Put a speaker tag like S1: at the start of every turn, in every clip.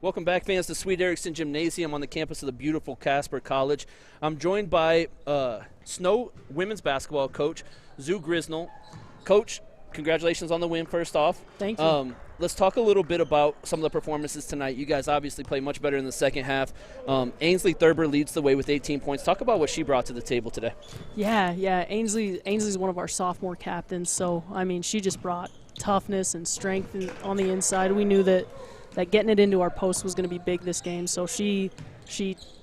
S1: Welcome back, fans, to Sweet Erickson Gymnasium on the campus of the beautiful Casper College. I'm joined by Snow women's basketball coach, Zoo Grisnell. Coach, congratulations on the win, first off.
S2: Thank you.
S1: Let's talk a little bit about some of the performances tonight. You guys obviously played much better in the second half. Ainsley Thurber leads the way with 18 points. Talk about what she brought to the table today.
S2: Yeah. Ainsley's one of our sophomore captains, so, I mean, she just brought toughness and strength on the inside. We knew that getting it into our post was going to be big this game, so she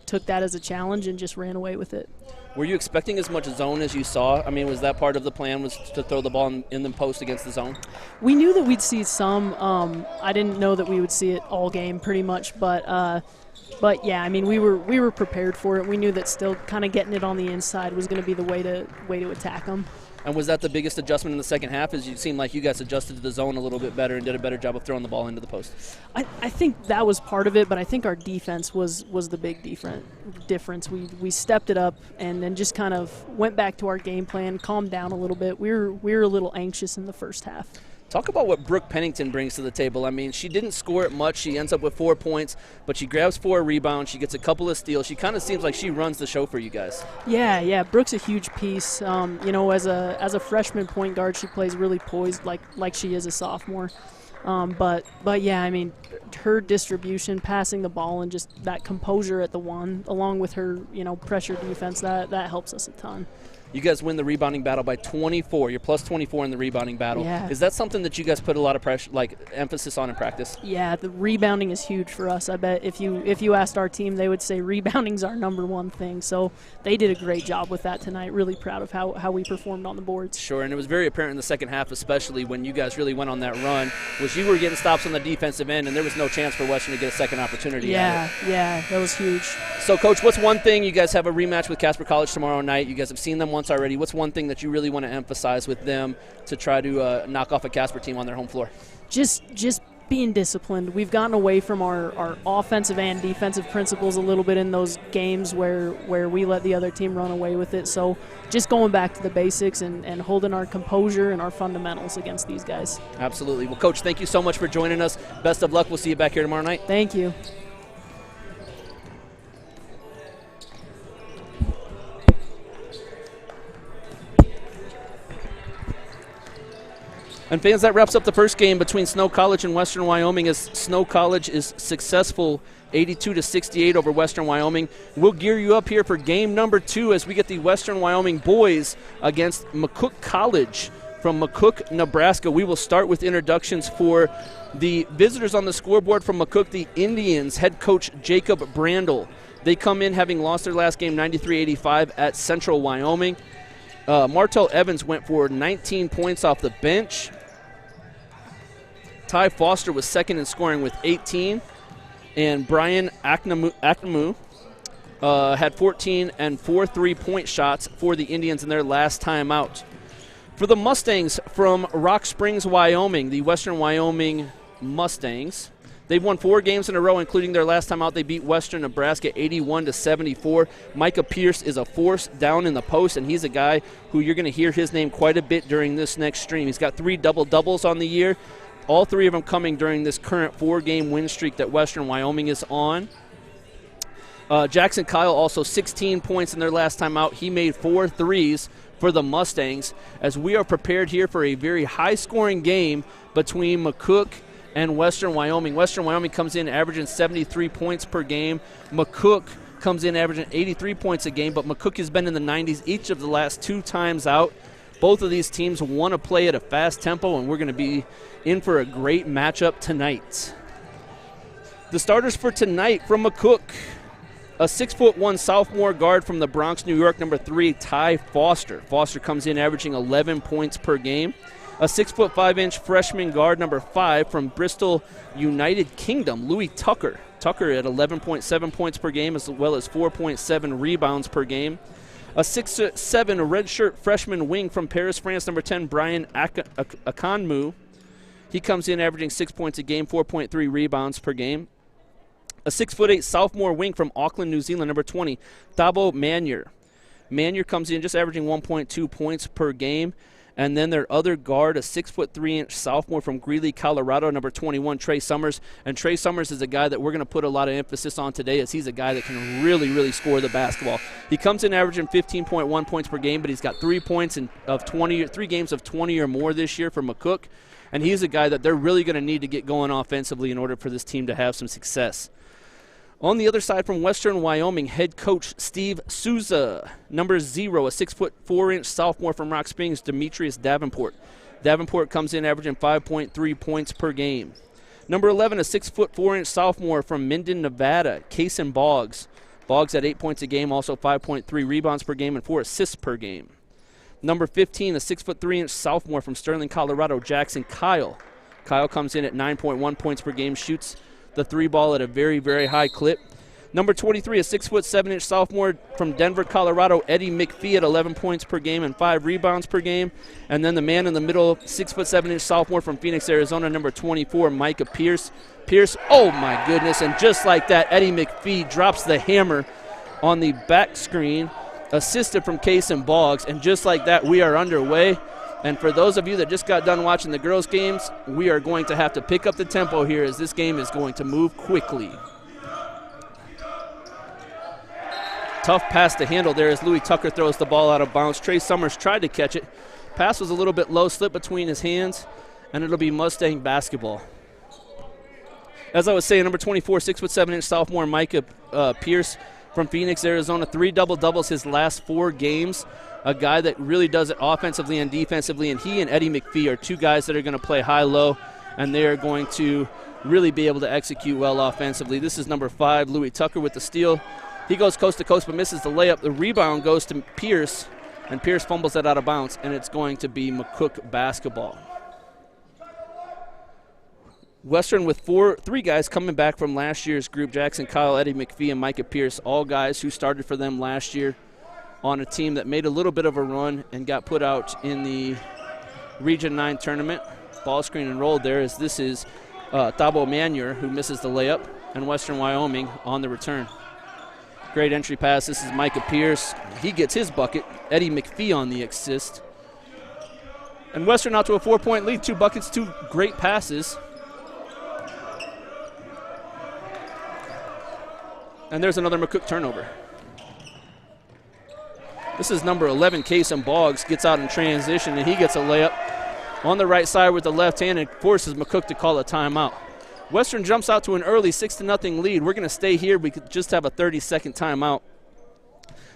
S2: took that as a challenge and just ran away with it.
S1: Were you expecting as much zone as you saw? I mean, was that part of the plan, was to throw the ball in the post against the zone?
S2: We knew that we'd see some. I didn't know that we would see it all game pretty much, but yeah, I mean, we were prepared for it. We knew that still kind of getting it on the inside was going to be the way to attack them. And
S1: was that the biggest adjustment in the second half? As you seemed like you guys adjusted to the zone a little bit better and did a better job of throwing the ball into the post?
S2: I think that was part of it, but I think our defense was the big difference. We stepped it up and then just kind of went back to our game plan, calmed down a little bit. We were a little anxious in the first half.
S1: Talk about what Brooke Pennington brings to the table. I mean, she didn't score it much. She ends up with 4 points, but she grabs 4 rebounds. She gets a couple of steals. She kind of seems like she runs the show for you guys.
S2: Yeah. Brooke's a huge piece. As a freshman point guard, she plays really poised like she is a sophomore. But yeah, I mean, her distribution, passing the ball, and just that composure at the one, along with her, pressure defense, that helps us a ton.
S1: You guys win the rebounding battle by 24. You're plus 24 in the rebounding battle.
S2: Yeah.
S1: Is that something that you guys put a lot of pressure, emphasis on in practice?
S2: Yeah, the rebounding is huge for us. I bet if you asked our team, they would say rebounding's our number one thing. So they did a great job with that tonight. Really proud of how we performed on the boards.
S1: Sure, and it was very apparent in the second half, especially when you guys really went on that run, was you were getting stops on the defensive end, and there was no chance for Western to get a second opportunity.
S2: Yeah, that was huge.
S1: So, Coach, what's one thing? You guys have a rematch with Casper College tomorrow night. You guys have seen them once already. What's one thing that you really want to emphasize with them to try to knock off a Casper team on their home floor?
S2: Just being disciplined. We've gotten away from our offensive and defensive principles a little bit in those games where we let the other team run away with it. So just going back to the basics and holding our composure and our fundamentals against these guys.
S1: Absolutely. Well, Coach, thank you so much for joining us. Best of luck. We'll see you back here tomorrow night.
S2: Thank you.
S1: And fans, that wraps up the first game between Snow College and Western Wyoming, as Snow College is successful 82-68 over Western Wyoming. We'll gear you up here for game number 2 as we get the Western Wyoming boys against McCook College from McCook, Nebraska. We will start with introductions for the visitors on the scoreboard from McCook, the Indians, head coach Jacob Brandel. They come in having lost their last game 93-85 at Central Wyoming. Martell Evans went for 19 points off the bench. Ty Foster was second in scoring with 18. And Brian Aknamu had 14 and 4 3-point shots for the Indians in their last time out. For the Mustangs from Rock Springs, Wyoming, the Western Wyoming Mustangs, they've won 4 games in a row, including their last time out. They beat Western Nebraska 81-74. Micah Pierce is a force down in the post, and he's a guy who you're going to hear his name quite a bit during this next stream. He's got 3 double-doubles on the year, all 3 of them coming during this current 4-game win streak that Western Wyoming is on. Jackson Kyle also 16 points in their last time out. He made 4 threes for the Mustangs, as we are prepared here for a very high-scoring game between McCook and Western Wyoming. Western Wyoming comes in averaging 73 points per game. McCook comes in averaging 83 points a game, but McCook has been in the 90s each of the last 2 times out. Both of these teams want to play at a fast tempo, and we're going to be in for a great matchup tonight. The starters for tonight from McCook: a 6'1" sophomore guard from the Bronx, New York, number 3, Ty Foster. Foster comes in averaging 11 points per game. A 6'5" freshman guard, number 5, from Bristol, United Kingdom, Louis Tucker. Tucker at 11.7 points per game, as well as 4.7 rebounds per game. A 6'7" redshirt freshman wing from Paris, France, number 10, Brian Akanmu. He comes in averaging 6 points a game, 4.3 rebounds per game. A 6'8" sophomore wing from Auckland, New Zealand, number 20, Thabo Manier. Manier comes in just averaging 1.2 points per game. And then their other guard, a 6'3" sophomore from Greeley, Colorado, number 21, Trey Summers. And Trey Summers is a guy that we're going to put a lot of emphasis on today, as he's a guy that can really, really score the basketball. He comes in averaging 15.1 points per game, but he's got 3 points in 3 games of 20 or more this year for McCook. And he's a guy that they're really going to need to get going offensively in order for this team to have some success. On the other side from Western Wyoming, head coach Steve Souza. Number 0, a 6'4" sophomore from Rock Springs, Demetrius Davenport. Davenport comes in averaging 5.3 points per game. Number 11, a 6'4" sophomore from Minden, Nevada, Kason Boggs. Boggs at 8 points a game, also 5.3 rebounds per game and 4 assists per game. Number 15, a 6'3" sophomore from Sterling, Colorado, Jackson Kyle. Kyle comes in at 9.1 points per game, shoots the 3 ball at a very, very high clip. Number 23, a 6'7" sophomore from Denver, Colorado, Eddie McPhee at 11 points per game and 5 rebounds per game. And then the man in the middle, 6'7" sophomore from Phoenix, Arizona, number 24, Micah Pierce. Pierce, oh my goodness, and just like that, Eddie McPhee drops the hammer on the back screen, assisted from Kason Boggs, and just like that, we are underway. And for those of you that just got done watching the girls' games, we are going to have to pick up the tempo here, as this game is going to move quickly. Tough pass to handle there as Louis Tucker throws the ball out of bounds. Trey Summers tried to catch it. Pass was a little bit low, slipped between his hands, and it'll be Mustang basketball. As I was saying, number 24, 6'7" sophomore Micah Pierce from Phoenix, Arizona, 3 double-doubles his last 4 games. A guy that really does it offensively and defensively, and he and Eddie McPhee are 2 guys that are going to play high-low, and they are going to really be able to execute well offensively. This is number 5, Louis Tucker, with the steal. He goes coast to coast but misses the layup. The rebound goes to Pierce, and Pierce fumbles that out of bounds, and it's going to be McCook basketball. Western with 3 guys coming back from last year's group, Jackson Kyle, Eddie McPhee, and Micah Pierce, all guys who started for them last year on a team that made a little bit of a run and got put out in the Region 9 tournament. Ball screen and rolled there, as this is Thabo Manure, who misses the layup, and Western Wyoming on the return. Great entry pass. This is Micah Pierce. He gets his bucket. Eddie McPhee on the assist. And Western out to a 4-point lead. 2 buckets, 2 great passes. And there's another McCook turnover. This is number 11, Kason Boggs, gets out in transition, and he gets a layup on the right side with the left hand and forces McCook to call a timeout. Western jumps out to an early 6-0 lead. We're going to stay here. We could just have a 30-second timeout.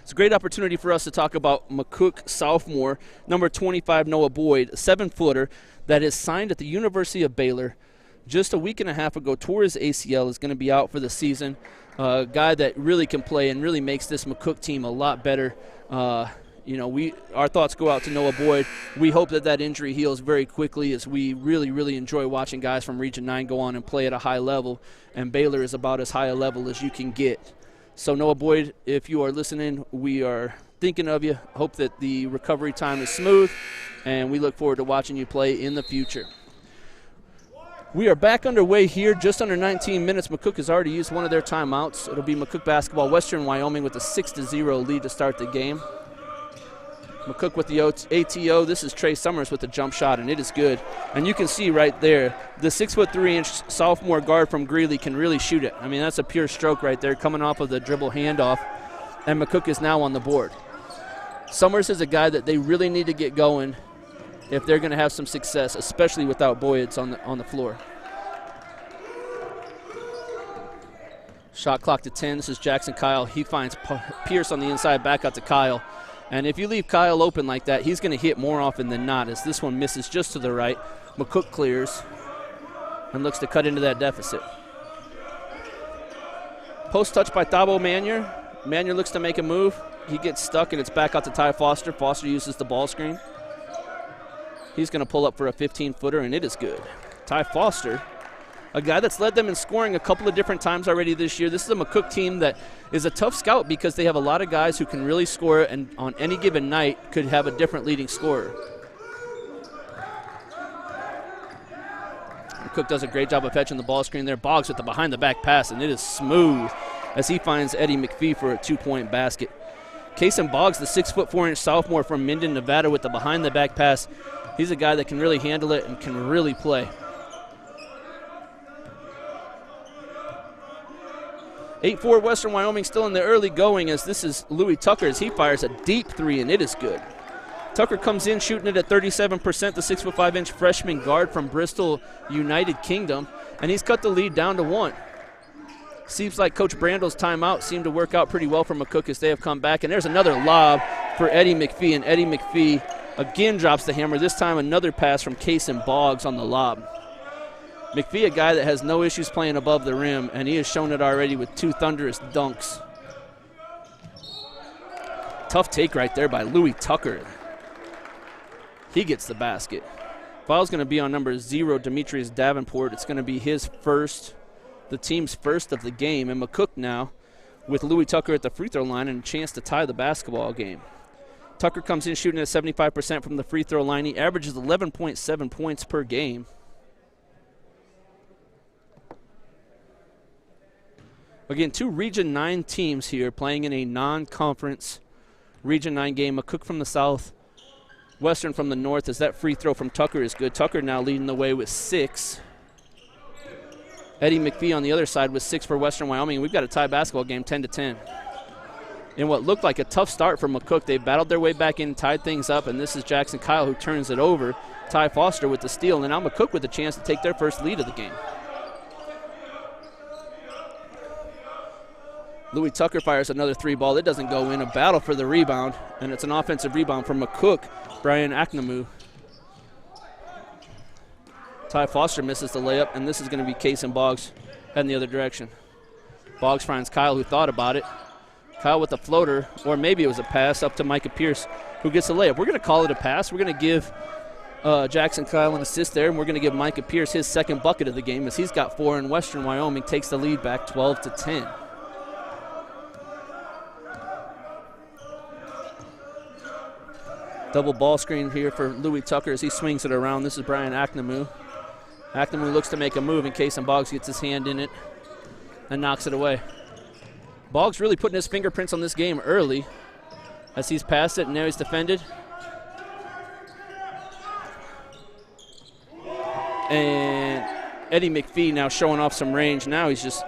S1: It's a great opportunity for us to talk about McCook sophomore, number 25, Noah Boyd, a 7-footer that is signed at the University of Baylor. Just a week and a half ago, tore his ACL, is going to be out for the season. A guy that really can play and really makes this McCook team a lot better. Our thoughts go out to Noah Boyd. We hope that injury heals very quickly, as we really, really enjoy watching guys from Region 9 go on and play at a high level, and Baylor is about as high a level as you can get. So Noah Boyd, if you are listening, we are thinking of you. Hope that the recovery time is smooth, and we look forward to watching you play in the future. We are back underway here, just under 19 minutes. McCook has already used one of their timeouts. It'll be McCook basketball. Western Wyoming with a 6-0 lead to start the game. McCook with the ATO. This is Trey Summers with the jump shot, and it is good. And you can see right there, the 6'3" sophomore guard from Greeley can really shoot it. I mean, that's a pure stroke right there, coming off of the dribble handoff. And McCook is now on the board. Summers is a guy that they really need to get going if they're going to have some success, especially without Boyds on the floor. Shot clock to 10. This is Jackson Kyle. He finds Pierce on the inside, back out to Kyle. And if you leave Kyle open like that, he's going to hit more often than not, as this one misses just to the right. McCook clears and looks to cut into that deficit. Post touch by Thabo Manure. Manure looks to make a move. He gets stuck, and it's back out to Ty Foster. Foster uses the ball screen. He's going to pull up for a 15-footer, and it is good. Ty Foster, a guy that's led them in scoring a couple of different times already this year. This is a McCook team that is a tough scout because they have a lot of guys who can really score, and on any given night could have a different leading scorer. McCook does a great job of fetching the ball screen there. Boggs with the behind-the-back pass, and it is smooth as he finds Eddie McPhee for a 2-point basket. Kason Boggs, the 6'4" sophomore from Minden, Nevada, with the behind-the-back pass. He's a guy that can really handle it and can really play. 8-4 Western Wyoming still in the early going, as this is Louis Tucker as he fires a deep three, and it is good. Tucker comes in shooting it at 37%, the 6'5" freshman guard from Bristol, United Kingdom, and he's cut the lead down to 1. Seems like Coach Brandel's timeout seemed to work out pretty well for McCook as they have come back. And there's another lob for Eddie McPhee, and Eddie McPhee again drops the hammer. This time another pass from Kason Boggs on the lob. McPhee, a guy that has no issues playing above the rim, and he has shown it already with 2 thunderous dunks. Tough take right there by Louis Tucker. He gets the basket. Foul's going to be on number 0, Demetrius Davenport. It's going to be his first, the team's first of the game. And McCook now with Louis Tucker at the free throw line and a chance to tie the basketball game. Tucker comes in shooting at 75% from the free throw line. He averages 11.7 points per game. Again, 2 Region 9 teams here playing in a non-conference Region 9 game. McCook from the south, Western from the north, as that free throw from Tucker is good. Tucker now leading the way with 6. Eddie McPhee on the other side with 6 for Western Wyoming. We've got a tie basketball game 10-10. In what looked like a tough start for McCook, they battled their way back in, tied things up, and this is Jackson Kyle who turns it over. Ty Foster with the steal, and now McCook with a chance to take their first lead of the game. Louis Tucker fires another 3 ball. It doesn't go in. A battle for the rebound, and it's an offensive rebound from McCook, Brian Aknamu. Ty Foster misses the layup, and this is going to be Kason Boggs heading the other direction. Boggs finds Kyle, who thought about it. Kyle with a floater, or maybe it was a pass up to Micah Pierce, who gets the layup. We're going to call it a pass. We're going to give Jackson Kyle an assist there, and we're going to give Micah Pierce his second bucket of the game, as he's got 4, and Western Wyoming takes the lead back 12-10. Double ball screen here for Louis Tucker as he swings it around. This is Brian Aknamu. Aknamu looks to make a move in case Boggs gets his hand in it and knocks it away. Boggs really putting his fingerprints on this game early as he's passed it, and now he's defended. And Eddie McPhee now showing off some range. Now he's just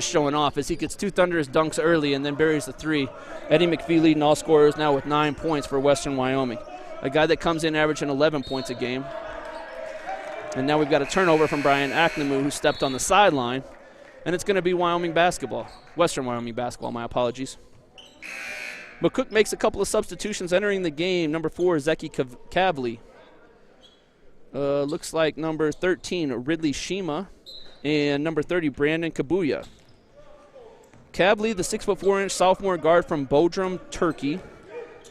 S1: showing off as he gets 2 thunderous dunks early and then buries the 3. Eddie McPhee leading all scorers now with 9 points for Western Wyoming. A guy that comes in averaging 11 points a game. And now we've got a turnover from Brian Aknamu, who stepped on the sideline. And it's going to be Wyoming basketball. Western Wyoming basketball, my apologies. McCook makes a couple of substitutions entering the game. Number 4, Zeki Kavli. Looks like number 13, Ridley Shima. And number 30, Brandon Kabuya. Kavli, the 6'4" sophomore guard from Bodrum, Turkey.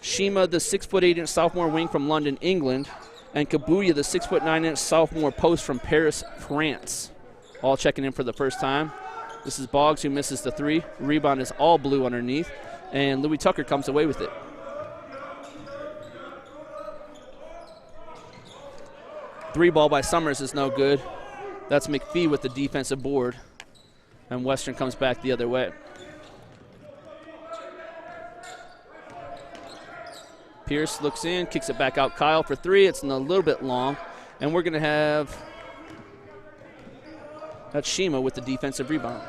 S1: Shima, the 6'8" sophomore wing from London, England. And Kabuya, the 6'9" sophomore post from Paris, France. All checking in for the first time. This is Boggs, who misses the 3. Rebound is all blue underneath. And Louis Tucker comes away with it. Three ball by Summers is no good. That's McPhee with the defensive board. And Western comes back the other way. Pierce looks in, kicks it back out. Kyle for 3. It's a little bit long. And we're going to have, that's Shima with the defensive rebound.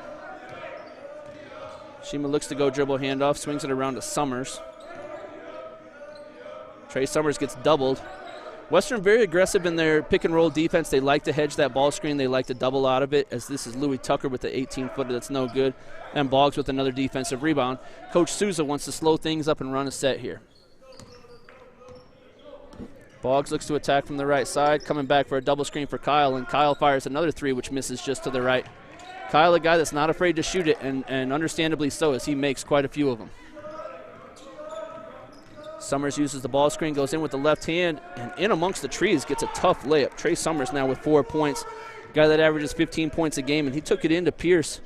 S1: Shima looks to go dribble handoff, swings it around to Summers. Trey Summers gets doubled. Western very aggressive in their pick and roll defense. They like to hedge that ball screen. They like to double out of it, as this is Louis Tucker with the 18-footer that's no good. And Boggs with another defensive rebound. Coach Souza wants to slow things up and run a set here. Boggs looks to attack from the right side, coming back for a double screen for Kyle, and Kyle fires another 3, which misses just to the right. Kyle, a guy that's not afraid to shoot it, and understandably so, as he makes quite a few of them. Summers uses the ball screen, goes in with the left hand, and in amongst the trees gets a tough layup. Trey Summers now with 4 points, guy that averages 15 points a game, and he took it into Pierce,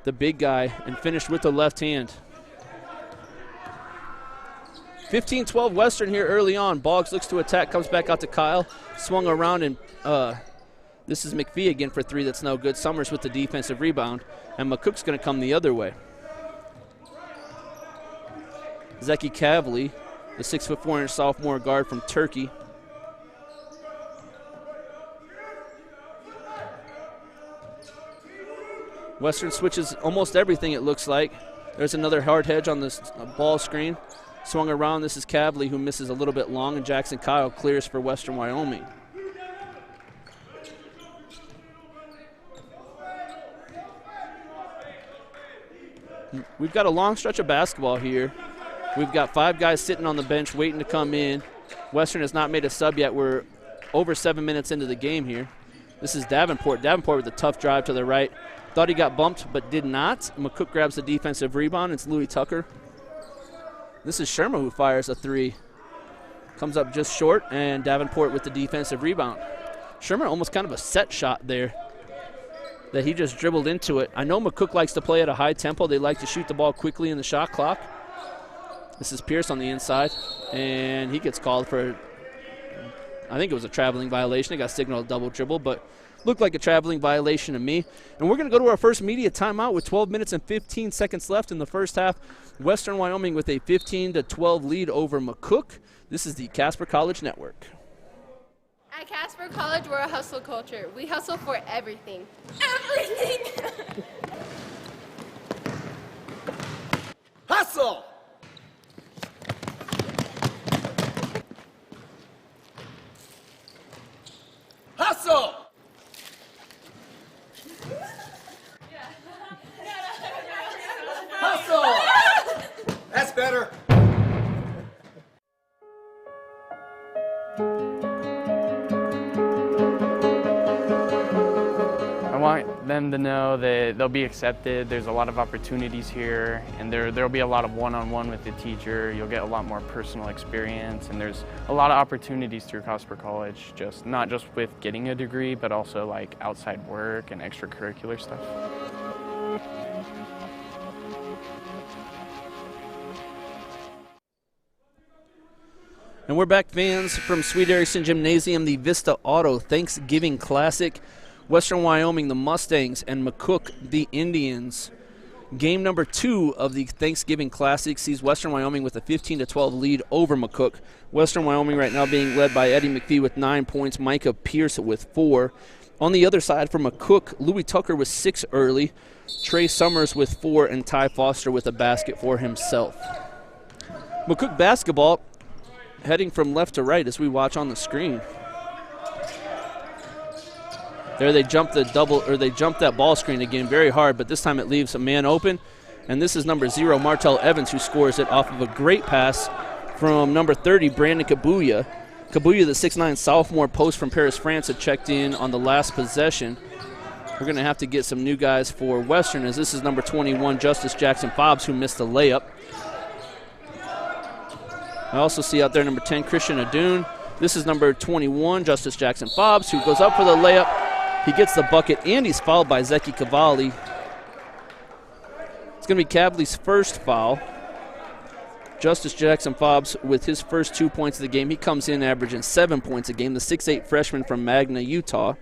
S1: the big guy, and finished with the left hand. 15-12 Western here early on. Boggs looks to attack, comes back out to Kyle, swung around, and this is McPhee again for 3. That's no good. Summers with the defensive rebound, and McCook's going to come the other way. Zeki Kavli, the 6'4" sophomore guard from Turkey. Western switches almost everything, it looks like. There's another hard hedge on this ball screen. Swung around, this is Kavli who misses a little bit long, and Jackson Kyle clears for Western Wyoming. We've got a long stretch of basketball here. We've got 5 guys sitting on the bench waiting to come in. Western has not made a sub yet. We're over 7 minutes into the game here. This is Davenport. Davenport with a tough drive to the right. Thought he got bumped, but did not. McCook grabs the defensive rebound. It's Louis Tucker. This is Sherma who fires a 3. Comes up just short, and Davenport with the defensive rebound. Sherma almost kind of a set shot there that he just dribbled into it. I know McCook likes to play at a high tempo. They like to shoot the ball quickly in the shot clock. This is Pierce on the inside, and he gets called for, I think it was a traveling violation. It got signaled a double dribble, but looked like a traveling violation to me. And we're going to go to our first media timeout with 12 minutes and 15 seconds left in the first half. Western Wyoming with a 15-12 lead over McCook. This is the Casper College Network.
S3: At Casper College, we're a hustle culture. We hustle for everything. Everything!
S4: Hustle! Hustle! Hustle! That's better.
S5: I want them to know that they'll be accepted. There's a lot of opportunities here, and there'll be a lot of one-on-one with the teacher. You'll get a lot more personal experience, and there's a lot of opportunities through Casper College, not just with getting a degree, but also like outside work and extracurricular stuff.
S1: And we're back, fans, from Sweet Erickson Gymnasium, the Vista Auto Thanksgiving Classic. Western Wyoming, the Mustangs, and McCook, the Indians. Game number 2 of the Thanksgiving Classic sees Western Wyoming with a 15-12 lead over McCook. Western Wyoming right now being led by Eddie McPhee with 9 points, Micah Pierce with 4. On the other side for McCook, Louis Tucker with 6 early, Trey Summers with 4, and Ty Foster with a basket for himself. McCook basketball heading from left to right as we watch on the screen. There they jump that ball screen again very hard, but this time it leaves a man open. And this is number 0, Martell Evans, who scores it off of a great pass from number 30, Brandon Kabuya. Kabuya, the 6'9" sophomore post from Paris, France, had checked in on the last possession. We're going to have to get some new guys for Western, as this is number 21, Justice Jackson Fobbs, who missed the layup. I also see out there number 10, Christian Adun. This is number 21, Justice Jackson Fobbs, who goes up for the layup. He gets the bucket, and he's fouled by Zeki Kavali. It's going to be Kavli's first foul. Justice Jackson Fobbs with his first 2 points of the game. He comes in averaging 7 points a game, the 6'8" freshman from Magna, Utah.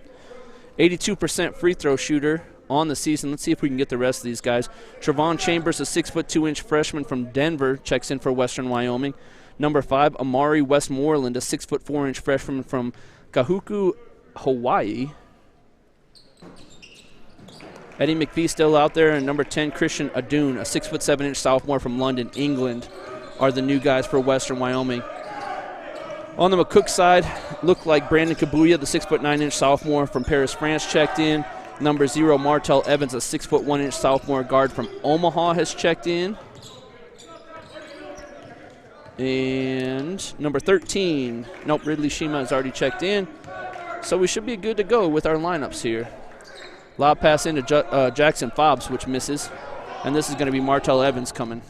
S1: 82% free throw shooter on the season. Let's see if we can get the rest of these guys. Trevon Chambers, a 6'2" freshman from Denver, checks in for Western Wyoming. Number 5, Amari Westmoreland, a 6'4" freshman from Kahuku, Hawaii. Eddie McPhee still out there, and number 10, Christian Adun, a 6'7" sophomore from London, England, are the new guys for Western Wyoming. On the McCook side, looked like Brandon Kabuya, the 6'9" sophomore from Paris, France, checked in. Number 0, Martell Evans, a 6'1" sophomore guard from Omaha, has checked in. And number 13, Ridley Shima has already checked in. So we should be good to go with our lineups here. Lob pass into Jackson Fobbs, which misses. And this is going to be Martell Evans coming.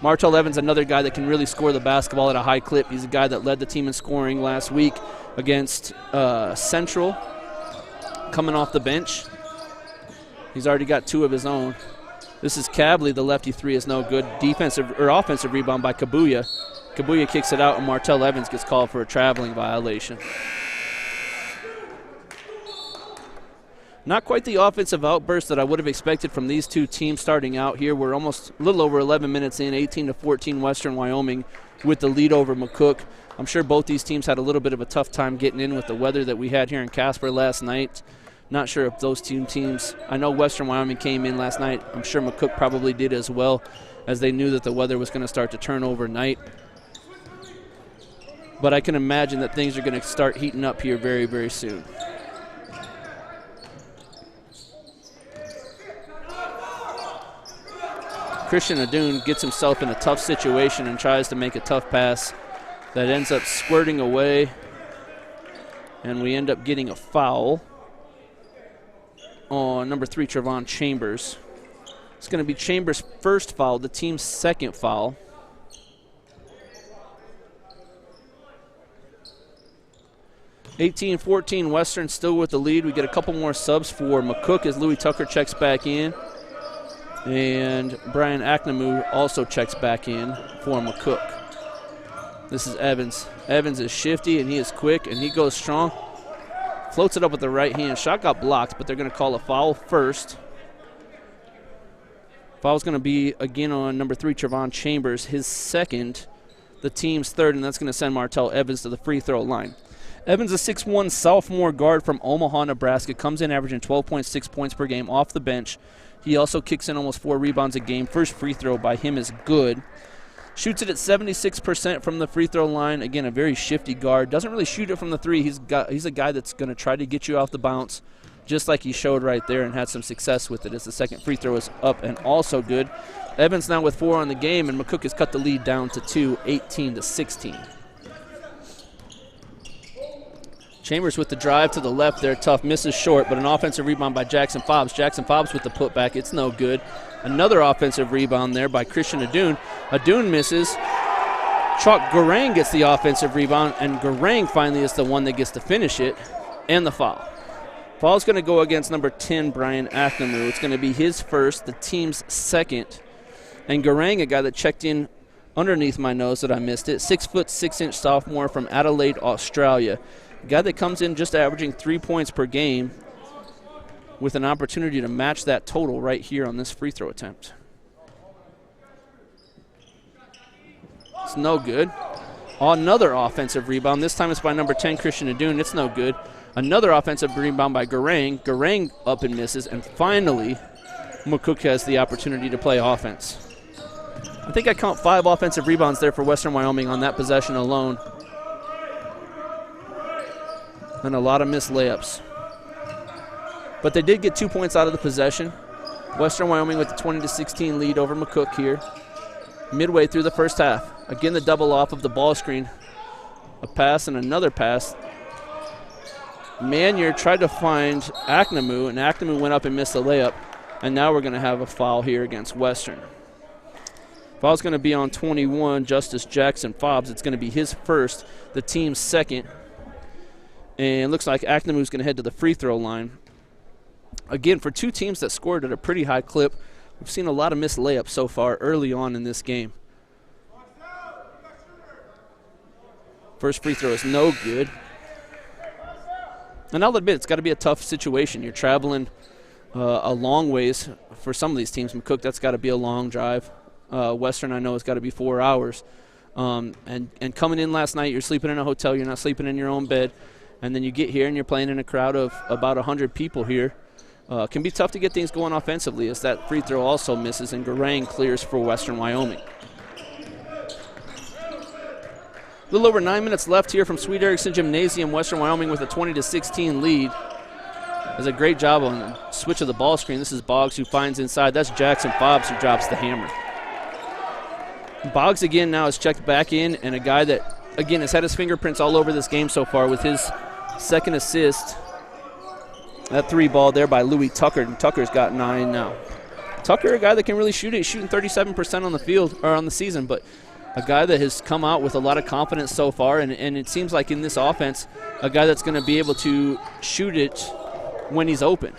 S1: Martell Evans, another guy that can really score the basketball at a high clip. He's a guy that led the team in scoring last week against Central, coming off the bench. He's already got 2 of his own. This is Kavli, the lefty 3 is no good. Offensive rebound by Kabuya. Kabuya kicks it out, and Martell Evans gets called for a traveling violation. Not quite the offensive outburst that I would have expected from these two teams starting out here. We're almost a little over 11 minutes in, 18-14 Western Wyoming with the lead over McCook. I'm sure both these teams had a little bit of a tough time getting in with the weather that we had here in Casper last night. Not sure if those two teams, I know Western Wyoming came in last night. I'm sure McCook probably did as well, as they knew that the weather was going to start to turn overnight. But I can imagine that things are going to start heating up here very, very soon. Christian Adun gets himself in a tough situation and tries to make a tough pass that ends up squirting away, and we end up getting a foul on number 3, Trevon Chambers. It's going to be Chambers' first foul, the team's second foul. (18-14) Western still with the lead. We get a couple more subs for McCook as Louis Tucker checks back in. And Brian Aknamu also checks back in for McCook. This is Evans. Evans is shifty, and he is quick, and he goes strong. Floats it up with the right hand. Shot got blocked, but they're going to call a foul first. Foul's going to be again on number 3, Trevon Chambers, his second, the team's third, and that's going to send Martell Evans to the free throw line. Evans, a 6'1" sophomore guard from Omaha, Nebraska, comes in averaging 12.6 points per game off the bench. He also kicks in almost 4 rebounds a game. First free throw by him is good. Shoots it at 76% from the free throw line. Again, a very shifty guard. Doesn't really shoot it from the three. He's a guy that's going to try to get you off the bounce, just like he showed right there, and had some success with it as the second free throw is up and also good. Evans now with 4 on the game, and McCook has cut the lead down to 2, 18-16. Chambers with the drive to the left there, tough, misses short, but an offensive rebound by Jackson Fobbs. Jackson Fobbs with the putback, it's no good. Another offensive rebound there by Christian Adun. Adun misses. Chalk Garang gets the offensive rebound, and Garang finally is the one that gets to finish it, and the foul. Foul's going to go against number 10, Brian Aknamu. It's going to be his first, the team's second. And Garang, a guy that checked in underneath my nose that I missed it, 6'6" sophomore from Adelaide, Australia. A guy that comes in just averaging 3 points per game with an opportunity to match that total right here on this free throw attempt. It's no good. Another offensive rebound. This time it's by number 10, Christian Adun. It's no good. Another offensive rebound by Garang. Garang up and misses. And finally, McCook has the opportunity to play offense. I think I count 5 offensive rebounds there for Western Wyoming on that possession alone. And a lot of missed layups. But they did get 2 points out of the possession. Western Wyoming with the 20-16 lead over McCook here. Midway through the first half. Again, the double off of the ball screen. A pass and another pass. Manier tried to find Aknamu, and Aknamu went up and missed the layup. And now we're going to have a foul here against Western. Foul's going to be on 21, Justice Jackson Fobbs. It's going to be his first, the team's second. And it looks like Aknamu's going to head to the free throw line. Again, for two teams that scored at a pretty high clip, we've seen a lot of missed layups so far early on in this game. First free throw is no good. And I'll admit, it's got to be a tough situation. You're traveling a long ways for some of these teams. McCook, that's got to be a long drive. Western, I know, has got to be 4 hours. And coming in last night, you're sleeping in a hotel. You're not sleeping in your own bed. And then you get here and you're playing in a crowd of about 100 people here. Can be tough to get things going offensively, as that free throw also misses, and Garang clears for Western Wyoming. A little over 9 minutes left here from Sweet Erickson Gymnasium. Western Wyoming with a 20-16 lead. Does a great job on the switch of the ball screen. This is Boggs who finds inside. That's Jackson Fobbs who drops the hammer. Boggs again now is checked back in, and a guy that, again, has had his fingerprints all over this game so far with his second assist. That 3 ball there by Louis Tucker, and Tucker's got 9 now. Tucker, a guy that can really shoot it. He's shooting 37% on the field, or on the season, but a guy that has come out with a lot of confidence so far, and it seems like in this offense, a guy that's going to be able to shoot it when he's open.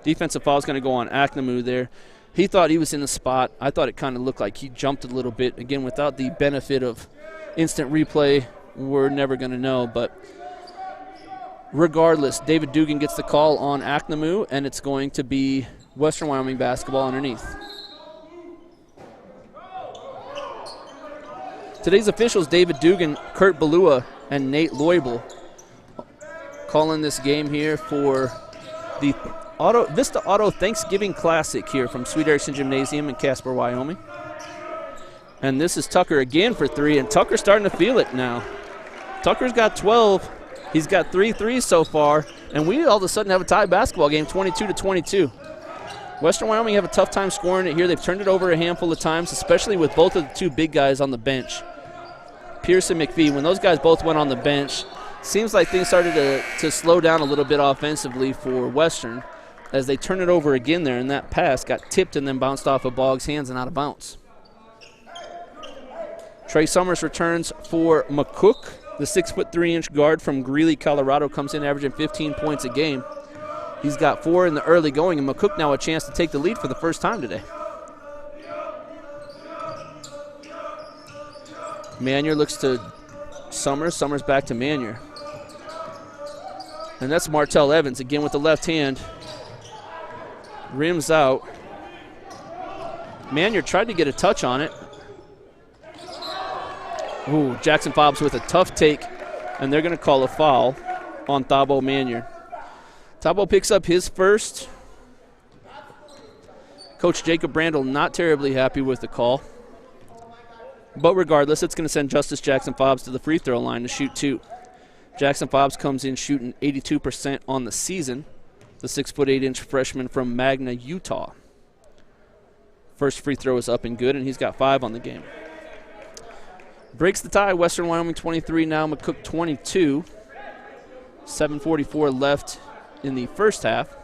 S1: Defensive foul is going to go on Aknamu there. He thought he was in the spot. I thought it kind of looked like he jumped a little bit. Again, without the benefit of instant replay, we're never going to know. But Regardless, David Dugan gets the call on Acnamu, and it's going to be Western Wyoming basketball underneath. Today's officials, David Dugan, Kurt Balua, and Nate Loibel, calling this game here for the Vista Auto Thanksgiving Classic here from Sweet Erickson Gymnasium in Casper, Wyoming. And this is Tucker again for 3, and Tucker's starting to feel it now. Tucker's got 12. He's got 3 threes so far, and we all of a sudden have a tie basketball game, 22-22. Western Wyoming have a tough time scoring it here. They've turned it over a handful of times, especially with both of the 2 big guys on the bench. Pierce and McPhee, when those guys both went on the bench, seems like things started to slow down a little bit offensively for Western as they turn it over again there, and that pass got tipped and then bounced off of Boggs' hands and out of bounds. Trey Summers returns for McCook. The 6'3" guard from Greeley, Colorado, comes in averaging 15 points a game. He's got 4 in the early going, and McCook now a chance to take the lead for the first time today. Manier looks to Summers. Summers back to Manier. And that's Martell Evans again with the left hand. Rims out. Manier tried to get a touch on it. Ooh, Jackson Fobbs with a tough take, and they're going to call a foul on Thabo Manier. Thabo picks up his first. Coach Jacob Brandel not terribly happy with the call. But regardless, it's going to send Justice Jackson Fobbs to the free throw line to shoot 2. Jackson Fobbs comes in shooting 82% on the season. The 6'8" freshman from Magna, Utah. First free throw is up and good, and he's got 5 on the game. Breaks the tie, Western Wyoming 23 now, McCook 22. 7:44 left in the first half,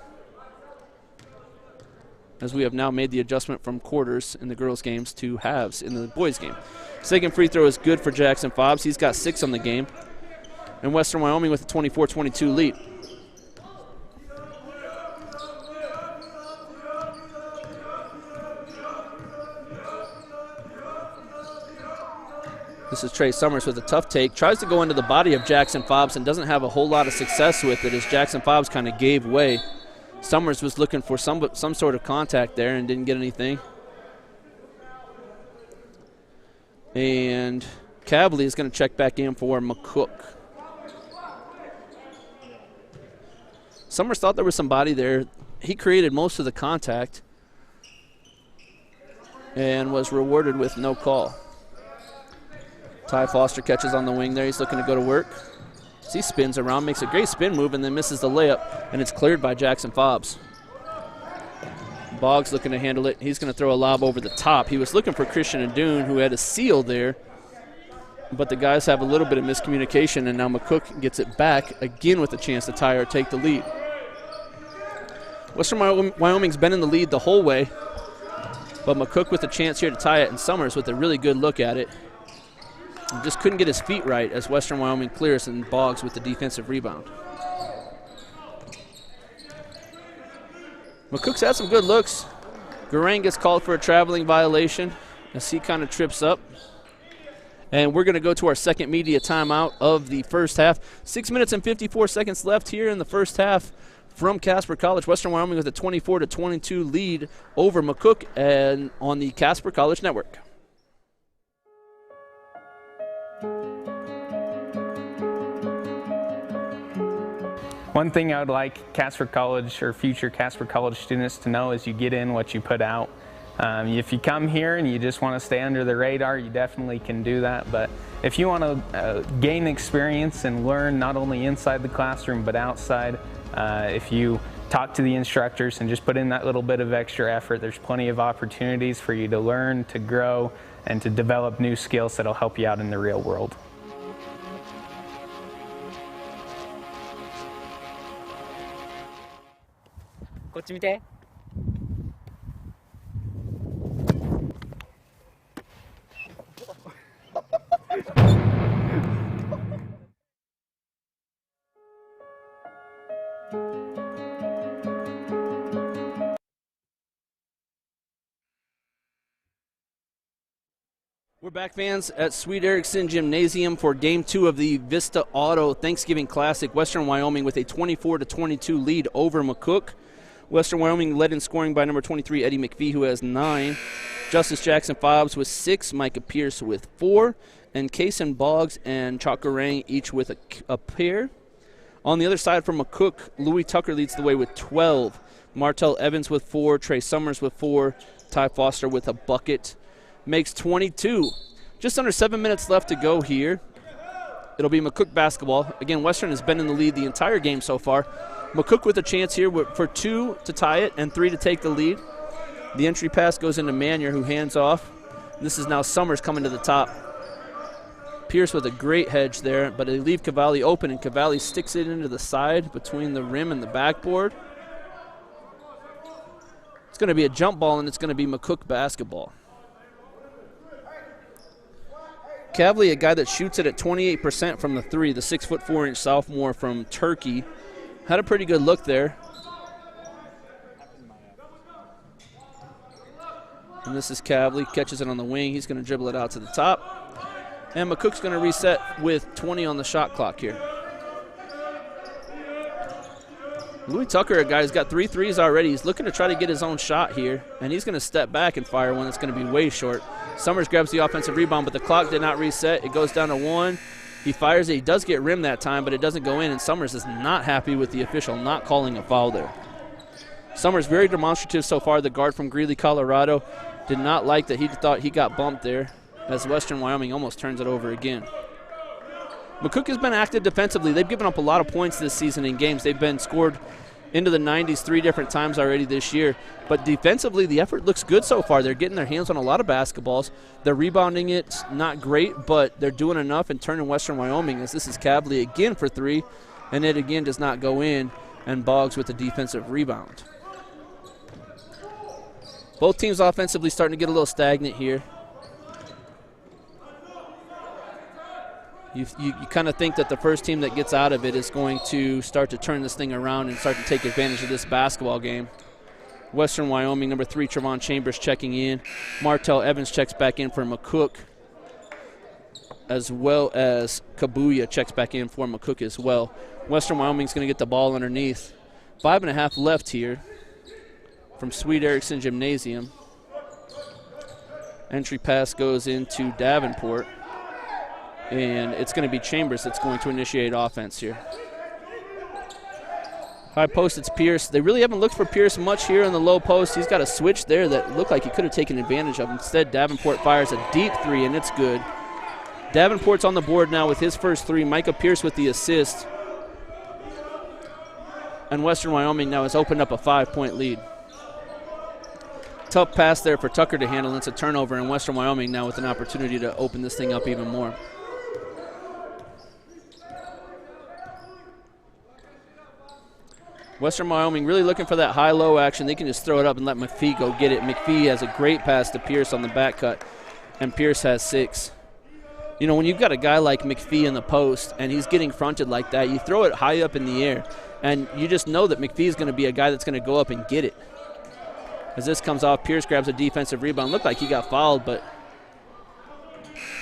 S1: as we have now made the adjustment from quarters in the girls' games to halves in the boys' game. Second free throw is good for Jackson Fobbs. He's got 6 on the game. And Western Wyoming with a 24-22 lead. This is Trey Summers with a tough take. Tries to go into the body of Jackson Fobbs and doesn't have a whole lot of success with it as Jackson Fobbs kind of gave way. Summers was looking for some sort of contact there and didn't get anything. And Cavally is going to check back in for McCook. Summers thought there was somebody there. He created most of the contact and was rewarded with no call. Ty Foster catches on the wing there. He's looking to go to work. He spins around, makes a great spin move, and then misses the layup, and it's cleared by Jackson Fobbs. Boggs looking to handle it. He's going to throw a lob over the top. He was looking for Christian Adun, who had a seal there, but the guys have a little bit of miscommunication, and now McCook gets it back again with a chance to tie or take the lead. Western Wyoming's been in the lead the whole way, but McCook with a chance here to tie it, and Summers with a really good look at it. He just couldn't get his feet right as Western Wyoming clears, and Boggs with the defensive rebound. McCook's had some good looks. Garang gets called for a traveling violation as he kind of trips up. And we're going to go to our second media timeout of the first half. 6 minutes and 54 seconds left here in the first half from Casper College. Western Wyoming with a 24-22 lead over McCook and on the Casper College Network.
S6: One thing I would like Casper College or future Casper College students to know is you get in what you put out. If you come here and you just want to stay under the radar, you definitely can do that. But if you want to gain experience and learn not only inside the classroom but outside, if you talk to the instructors and just put in that little bit of extra effort, there's plenty of opportunities for you to learn, to grow, and to develop new skills that'll help you out in the real world.
S1: We're back, fans, at Sweet Erickson Gymnasium for Game 2 of the Vista Auto Thanksgiving Classic. Western Wyoming with a 24-22 lead over McCook. Western Wyoming led in scoring by number 23, Eddie McPhee, who has 9. Justice Jackson Fobbs with 6. Micah Pierce with 4. And Kason Boggs and Chakarang each with a pair. On the other side from McCook, Louis Tucker leads the way with 12. Martell Evans with 4. Trey Summers with 4. Ty Foster with a bucket. Makes 22. Just under 7 minutes left to go here. It'll be McCook basketball. Again, Western has been in the lead the entire game so far. McCook with a chance here for 2 to tie it and 3 to take the lead. The entry pass goes into Manier, who hands off. This is now Summers coming to the top. Pierce with a great hedge there, but they leave Cavalli open, and Cavalli sticks it into the side between the rim and the backboard. It's going to be a jump ball, and it's going to be McCook basketball. Cavali, a guy that shoots it at 28% from the 3, the 6'4" sophomore from Turkey. Had a pretty good look there. And this is Cavali, catches it on the wing. He's going to dribble it out to the top. And McCook's going to reset with 20 on the shot clock here. Louis Tucker, a guy who's got 3 threes already. He's looking to try to get his own shot here, and he's going to step back and fire one that's going to be way short. Summers grabs the offensive rebound, but the clock did not reset. It goes down to 1. He fires it. He does get rimmed that time, but it doesn't go in, and Summers is not happy with the official not calling a foul there. Summers very demonstrative so far. The guard from Greeley, Colorado, did not like that. He thought he got bumped there, as Western Wyoming almost turns it over again. McCook has been active defensively. They've given up a lot of points this season in games. They've been scored into the 90s 3 different times already this year. But defensively, the effort looks good so far. They're getting their hands on a lot of basketballs. They're rebounding it, not great, but they're doing enough and turning Western Wyoming, as this is Cavali again for 3, and it again does not go in, and Boggs with the defensive rebound. Both teams offensively starting to get a little stagnant here. You kind of think that the first team that gets out of it is going to start to turn this thing around and start to take advantage of this basketball game. Western Wyoming, number 3, Trevon Chambers checking in. Martell Evans checks back in for McCook, as well as Kabuya checks back in for McCook as well. Western Wyoming's going to get the ball underneath. 5.5 left here from Sweet Erickson Gymnasium. Entry pass goes into Davenport. And it's going to be Chambers that's going to initiate offense here. High post, it's Pierce. They really haven't looked for Pierce much here in the low post. He's got a switch there that looked like he could have taken advantage of. Instead, Davenport fires a deep 3, and it's good. Davenport's on the board now with his first 3. Micah Pierce with the assist. And Western Wyoming now has opened up a 5-point lead. Tough pass there for Tucker to handle. It's a turnover, and Western Wyoming now with an opportunity to open this thing up even more. Western Wyoming really looking for that high-low action. They can just throw it up and let McPhee go get it. McPhee has a great pass to Pierce on the back cut, and Pierce has 6. You know, when you've got a guy like McPhee in the post and he's getting fronted like that, you throw it high up in the air, and you just know that McPhee is going to be a guy that's going to go up and get it. As this comes off, Pierce grabs a defensive rebound. Looked like he got fouled, but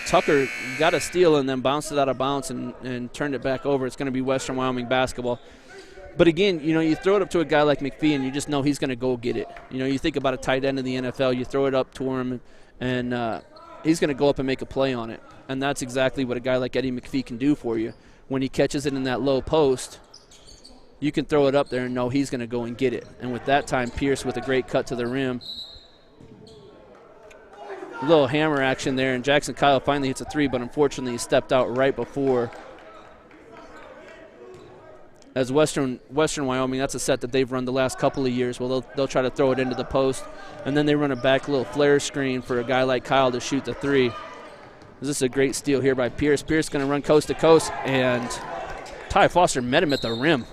S1: Tucker got a steal and then bounced it out of bounds and turned it back over. It's going to be Western Wyoming basketball. But again, you know, you throw it up to a guy like McPhee and you just know he's going to go get it. You know, you think about a tight end in the NFL, you throw it up to him and he's going to go up and make a play on it. And that's exactly what a guy like Eddie McPhee can do for you. When he catches it in that low post, you can throw it up there and know he's going to go and get it. And with that time, Pierce with a great cut to the rim. A little hammer action there, and Jackson Kyle finally hits a 3, but unfortunately he stepped out right before. As Western Wyoming, that's a set that they've run the last couple of years. Well, they'll try to throw it into the post, and then they run a back little flare screen for a guy like Kyle to shoot the 3. This is a great steal here by Pierce. Pierce going to run coast to coast, and Ty Foster met him at the rim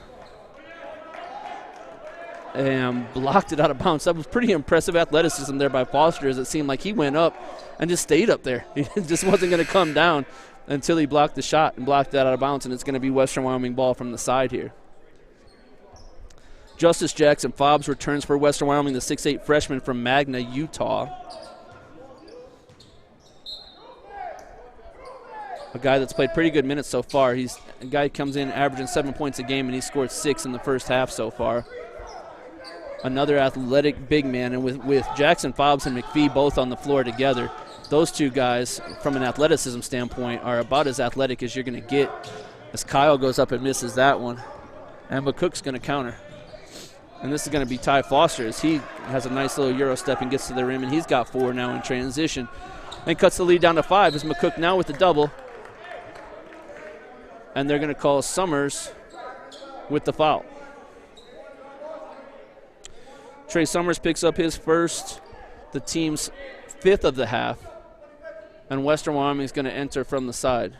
S1: and blocked it out of bounds. That was pretty impressive athleticism there by Foster, as it seemed like he went up and just stayed up there. He just wasn't going to come down until he blocked the shot and blocked that out of bounds, and it's going to be Western Wyoming ball from the side here. Justice Jackson Fobbs returns for Western Wyoming, the 6'8 freshman from Magna, Utah. a guy that's played pretty good minutes so far. He's a guy who comes in averaging 7 points a game, and he scored 6 in the first half so far. Another athletic big man, and with Jackson Fobbs and McPhee both on the floor together, those two guys, from an athleticism standpoint, are about as athletic as you're going to get. As Kyle goes up and misses that one, and McCook's going to counter. And this is going to be Ty Foster as he has a nice little Euro step and gets to the rim, and he's got 4 now in transition. And cuts the lead down to 5 as McCook now with the double. And they're going to call Summers with the foul. Trey Summers picks up his first, the team's 5th of the half. And Western Wyoming is going to enter from the side.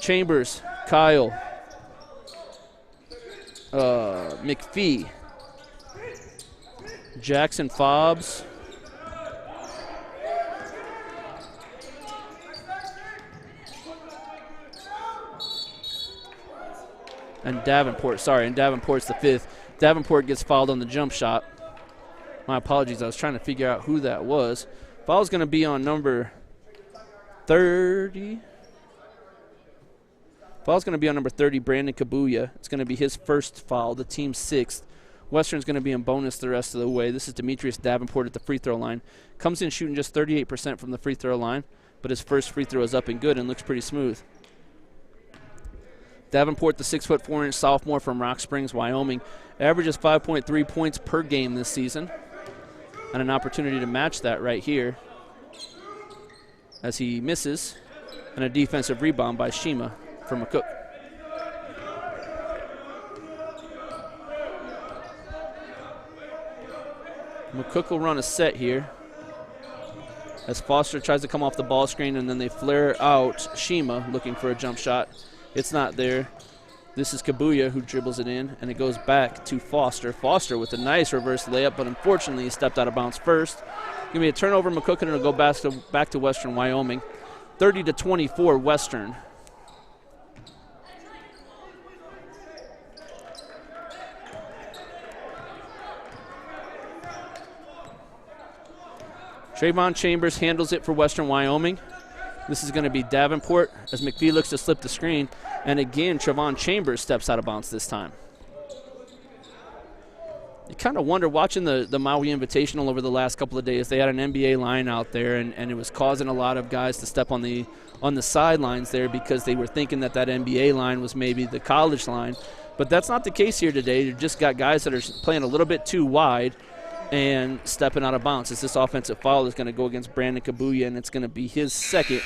S1: Chambers, Kyle, McPhee, Jackson Fobbs, and Davenport. Sorry, and Davenport's the 5th. Davenport gets fouled on the jump shot. My apologies, I was trying to figure out who that was. Foul's going to be on number 30. Foul's going to be on number 30, Brandon Kabuya. It's going to be his first foul, the team's 6th. Western's going to be in bonus the rest of the way. This is Demetrius Davenport at the free throw line. Comes in shooting just 38% from the free throw line, but his first free throw is up and good and looks pretty smooth. Davenport, the 6'4" sophomore from Rock Springs, Wyoming, averages 5.3 points per game this season, and an opportunity to match that right here as he misses, and a defensive rebound by Shima for McCook. McCook will run a set here as Foster tries to come off the ball screen, and then they flare out Shima looking for a jump shot. It's not there. This is Kabuya who dribbles it in, and it goes back to Foster. Foster with a nice reverse layup, but unfortunately he stepped out of bounds first. Going to be a turnover, McCook, and it'll go back to Western Wyoming. 30-24 Western. Trayvon Chambers handles it for Western Wyoming. This is going to be Davenport as McPhee looks to slip the screen. And again, Trayvon Chambers steps out of bounds this time. You kind of wonder, watching the Maui Invitational over the last couple of days, they had an NBA line out there, and it was causing a lot of guys to step on the sidelines there because they were thinking that NBA line was maybe the college line. But that's not the case here today. You just got guys that are playing a little bit too wide and stepping out of bounds. As this offensive foul is going to go against Brandon Kabuya, and it's going to be his 2nd,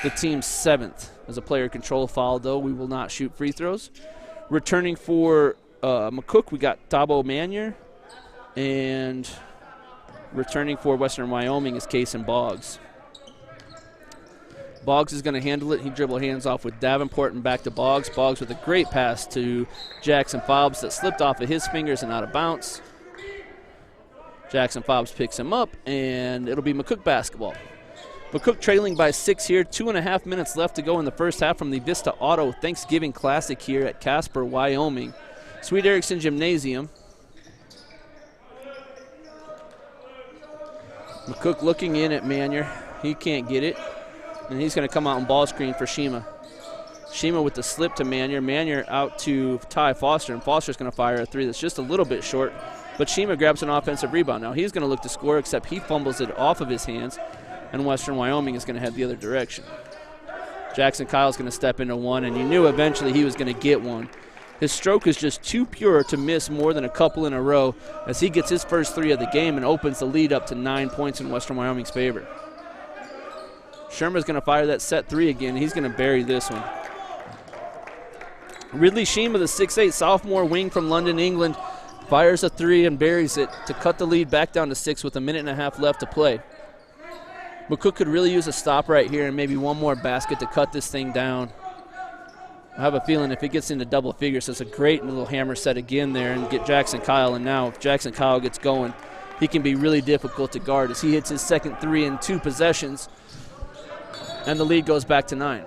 S1: the team's 7th. As a player control foul, though, we will not shoot free throws. Returning for McCook, we got Thabo Manier, and returning for Western Wyoming is Case and Boggs. Boggs is going to handle it. He dribble hands off with Davenport and back to Boggs. Boggs with a great pass to Jackson Fobbs that slipped off of his fingers and out of bounds. Jackson Fobbs picks him up, and it'll be McCook basketball. McCook trailing by 6 here. 2.5 minutes left to go in the first half from the Vista Auto Thanksgiving Classic here at Casper, Wyoming. Sweet Erickson Gymnasium. McCook looking in at Manier. He can't get it, and he's going to come out and ball screen for Shima. Shima with the slip to Manier. Manier out to Ty Foster, and Foster's going to fire a 3 that's just a little bit short. But Shima grabs an offensive rebound. Now he's going to look to score, except he fumbles it off of his hands, and Western Wyoming is going to head the other direction. Jackson Kyle's going to step into one, and you knew eventually he was going to get one. His stroke is just too pure to miss more than a couple in a row as he gets his first 3 of the game and opens the lead up to 9 points in Western Wyoming's favor. Sherman's going to fire that set 3 again. He's going to bury this one. Ridley Shima, the 6'8" sophomore wing from London, England, fires a 3 and buries it to cut the lead back down to 6 with 1.5 minutes left to play. McCook could really use a stop right here and maybe one more basket to cut this thing down. I have a feeling if it gets into double figures, it's a great little hammer set again there and get Jackson Kyle. And now if Jackson Kyle gets going, he can be really difficult to guard as he hits his second 3 in 2 possessions. And the lead goes back to 9.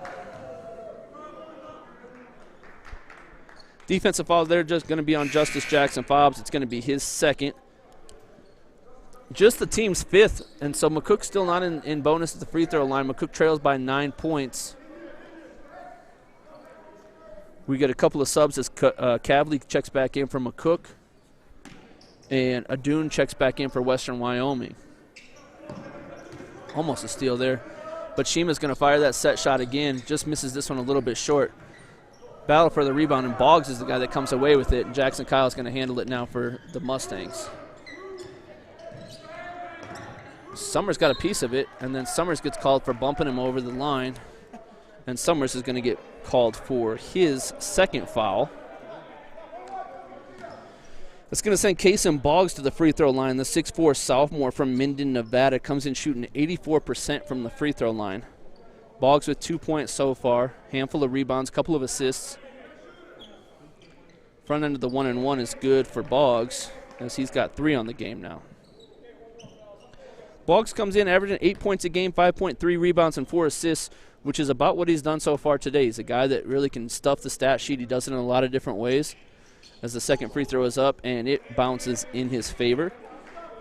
S1: Defensive foul there just going to be on Justice Jackson Fobbs. It's going to be his 2nd. just the team's 5th, and so McCook's still not in bonus at the free throw line. McCook trails by 9 points. We get a couple of subs as Cavley checks back in for McCook, and Adun checks back in for Western Wyoming. Almost a steal there, but Shima's going to fire that set shot again. Just misses this one a little bit short. Battle for the rebound, and Boggs is the guy that comes away with it, and Jackson Kyle's going to handle it now for the Mustangs. Summers got a piece of it, and then Summers gets called for bumping him over the line, and Summers is going to get called for his 2nd foul. It's going to send Kason Boggs to the free throw line. The 6'4 sophomore from Minden, Nevada, comes in shooting 84% from the free throw line. Boggs with 2 points so far, handful of rebounds, couple of assists. Front end of the 1-and-1 is good for Boggs, as he's got 3 on the game now. Boggs comes in averaging 8 points a game, 5.3 rebounds, and 4 assists, which is about what he's done so far today. He's a guy that really can stuff the stat sheet. He does it in a lot of different ways. As the 2nd free throw is up, and it bounces in his favor.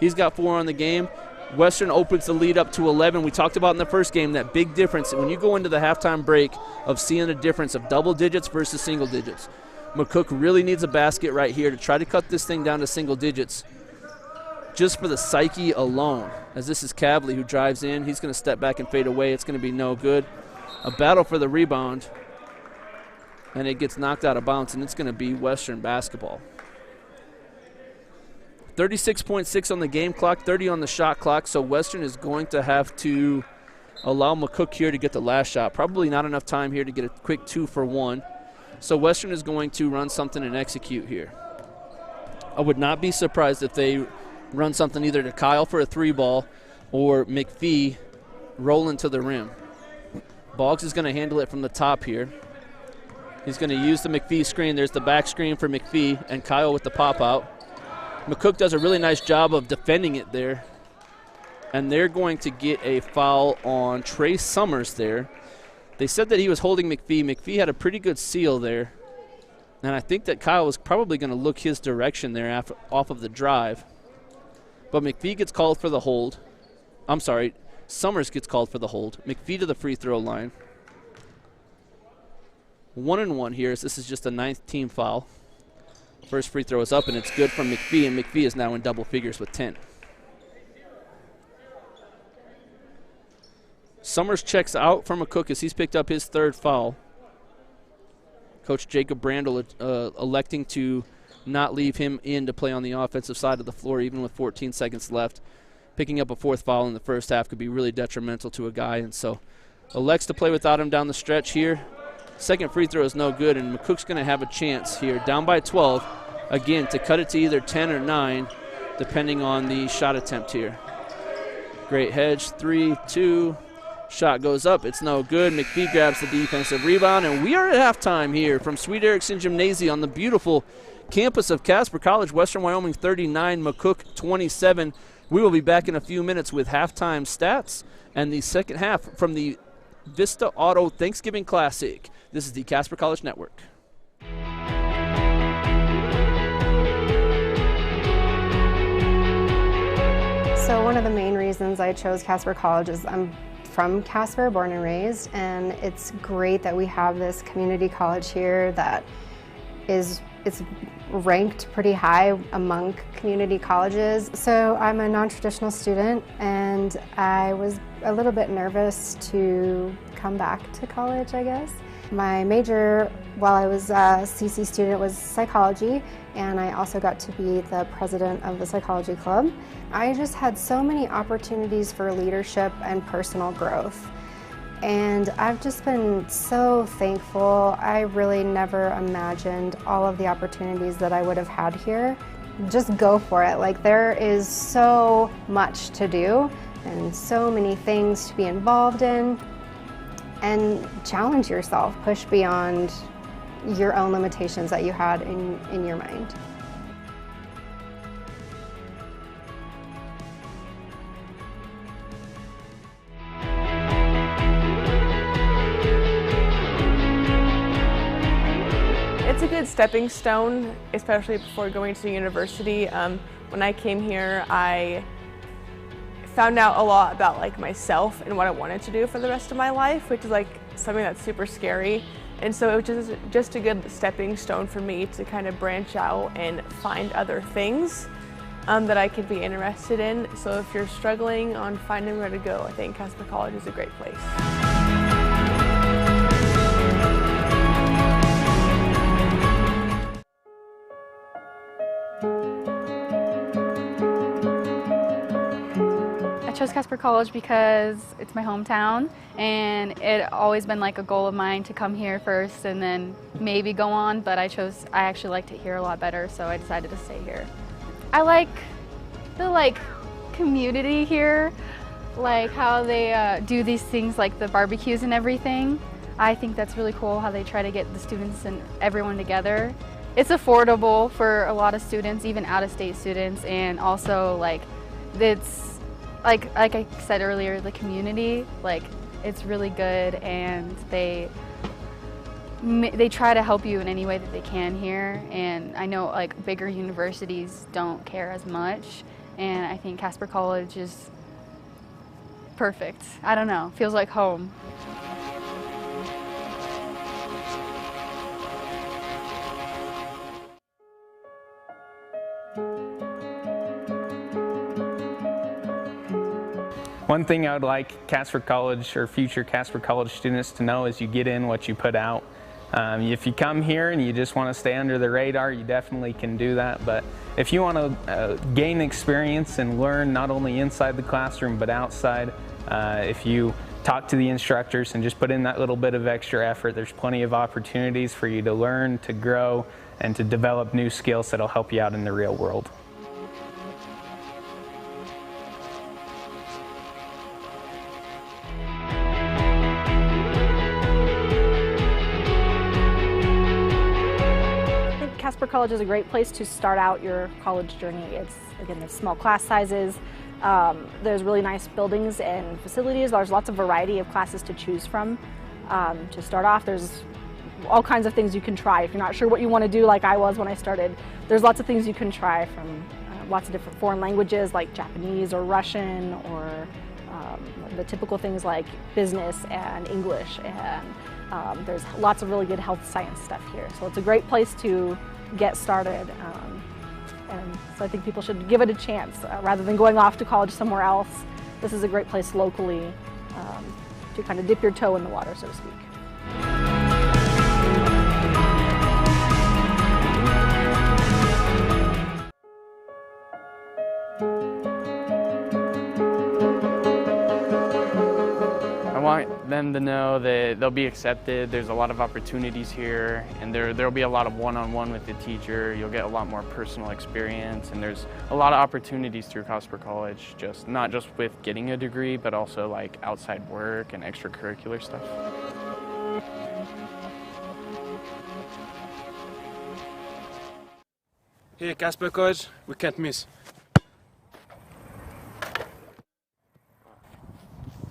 S1: He's got 4 on the game. Western opens the lead up to 11. We talked about in the first game that big difference when you go into the halftime break of seeing a difference of double digits versus single digits. McCook really needs a basket right here to try to cut this thing down to single digits just for the psyche alone. As this is Cavley who drives in. He's going to step back and fade away. It's going to be no good. A battle for the rebound, and it gets knocked out of bounds, and it's going to be Western basketball. 36.6 on the game clock, 30 on the shot clock, so Western is going to have to allow McCook here to get the last shot. Probably not enough time here to get a quick 2-for-1. So Western is going to run something and execute here. I would not be surprised if they run something either to Kyle for a 3-ball or McPhee rolling to the rim. Boggs is going to handle it from the top here. He's going to use the McPhee screen. There's the back screen for McPhee, and Kyle with the pop-out. McCook does a really nice job of defending it there, and they're going to get a foul on Trey Summers there. They said that he was holding McPhee. McPhee had a pretty good seal there, and I think that Kyle was probably going to look his direction there off of the drive. But McPhee gets called for the hold. I'm sorry, Summers gets called for the hold. McPhee to the free throw line. 1-and-1 here, as this is just a 9th team foul. First free throw is up, and it's good from McPhee, and McPhee is now in double figures with 10. Summers checks out for McCook as he's picked up his 3rd foul. Coach Jacob Brandel electing to not leave him in to play on the offensive side of the floor even with 14 seconds left. Picking up a 4th foul in the first half could be really detrimental to a guy, and so elects to play without him down the stretch here. 2nd free throw is no good, and McCook's going to have a chance here, down by 12, again, to cut it to either 10 or 9, depending on the shot attempt here. Great hedge, 3-2. Shot goes up. It's no good. McPhee grabs the defensive rebound, and we are at halftime here from Sweet Erickson Gymnasium on the beautiful campus of Casper College. Western Wyoming 39, McCook 27. We will be back in a few minutes with halftime stats and the second half from the Vista Auto Thanksgiving Classic. This is the Casper College Network.
S7: So one of the main reasons I chose Casper College is I'm from Casper, born and raised, and it's great that we have this community college here that it's ranked pretty high among community colleges. So I'm a non-traditional student, and I was a little bit nervous to come back to college, I guess. My major while I was a CC student was psychology, and I also got to be the president of the psychology club. I just had so many opportunities for leadership and personal growth, and I've just been so thankful. I really never imagined all of the opportunities that I would have had here. Just go for it. Like, there is so much to do and so many things to be involved in, and challenge yourself, push beyond your own limitations that you had in your mind.
S8: It's a good stepping stone, especially before going to university. When I came here, I found out a lot about like myself and what I wanted to do for the rest of my life, which is like something that's super scary. And so it was just a good stepping stone for me to kind of branch out and find other things that I could be interested in. So if you're struggling on finding where to go, I think Casper College is a great place.
S9: I chose Casper College because it's my hometown, and it always been like a goal of mine to come here first and then maybe go on, but I actually liked it here a lot better, so I decided to stay here. I like the community here, like how they do these things like the barbecues and everything. I think that's really cool how they try to get the students and everyone together. It's affordable for a lot of students, even out-of-state students, and also like it's like I said earlier, the community, like it's really good, and they try to help you in any way that they can here. And I know like bigger universities don't care as much, and I think Casper College is perfect. I don't know, feels like home.
S6: One thing I would like Casper College or future Casper College students to know is you get in what you put out. If you come here and you just want to stay under the radar, you definitely can do that. But if you want to gain experience and learn not only inside the classroom but outside, if you talk to the instructors and just put in that little bit of extra effort, there's plenty of opportunities for you to learn, to grow, and to develop new skills that'll help you out in the real world.
S10: Casper College is a great place to start out your college journey. It's, again, there's small class sizes, there's really nice buildings and facilities, there's lots of variety of classes to choose from. To start off, there's all kinds of things you can try. If you're not sure what you want to do, like I was when I started, there's lots of things you can try, from lots of different foreign languages like Japanese or Russian, or the typical things like business and English, and there's lots of really good health science stuff here. So it's a great place to get started, and so I think people should give it a chance rather than going off to college somewhere else. This is a great place locally to kind of dip your toe in the water, so to speak.
S5: I want them to know that they'll be accepted. There's a lot of opportunities here, and there'll be a lot of one-on-one with the teacher. You'll get a lot more personal experience, and there's a lot of opportunities through Casper College, not just with getting a degree, but also like outside work and extracurricular stuff.
S11: Here, Casper College, we can't miss.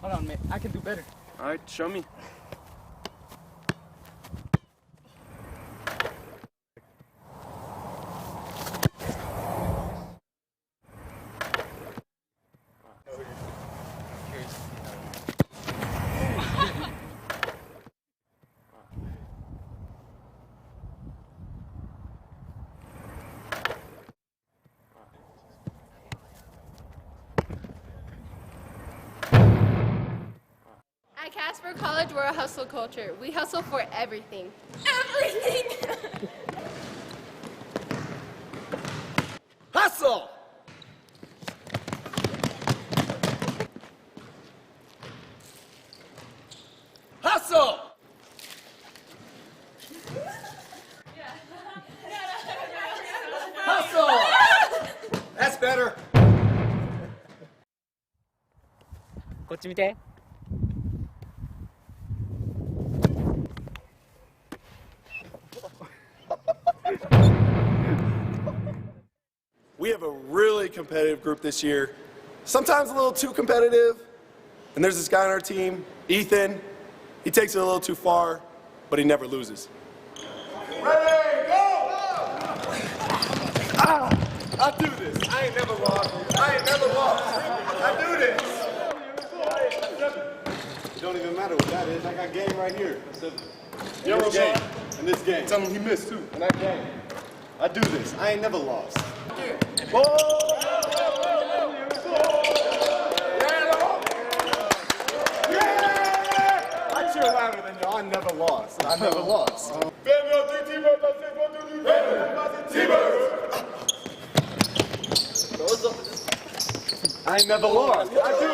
S12: Hold on, mate. I can do better.
S11: All right, show me.
S3: At Casper College, we're a hustle culture. We hustle for everything. Everything!
S4: Hustle! Hustle! Hustle! That's better.
S12: こっち見て。
S13: We have a really competitive group this year. Sometimes a little too competitive. And there's this guy on our team, Ethan. He takes it a little too far, but he never loses.
S4: Ready, go! I do this. I ain't never lost. I do this.
S14: even matter what that is. I got game right here.
S4: Yeah,
S14: this game.
S4: Roshan.
S14: In this game.
S4: Tell him he missed too.
S14: In that game. I do this. I ain't never lost. I cheer louder than y'all. I never lost. I never lost. I ain't never lost. I do.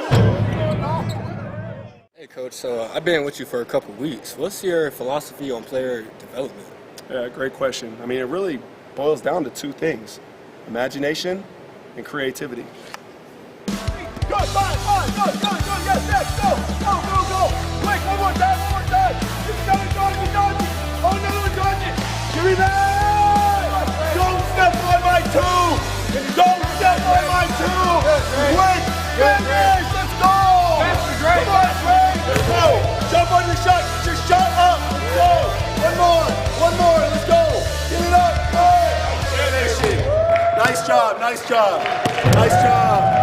S11: Hey, Coach. So I've been with you for a couple weeks. What's your philosophy on player development?
S13: Yeah, great question. I mean, it really boils down to two things: imagination and creativity.
S4: Good, fine, go, yes, yes, go, quick, one more time, you got it, dodge it, oh, another one, dodge it, give me that, don't step on my two, don't step on my two, quick, finish, let's go, come on, Trey, let's go, jump on your shot, get your shot up, let's go, one more, let's go, get it up, go, finish it, nice job, nice job, nice job.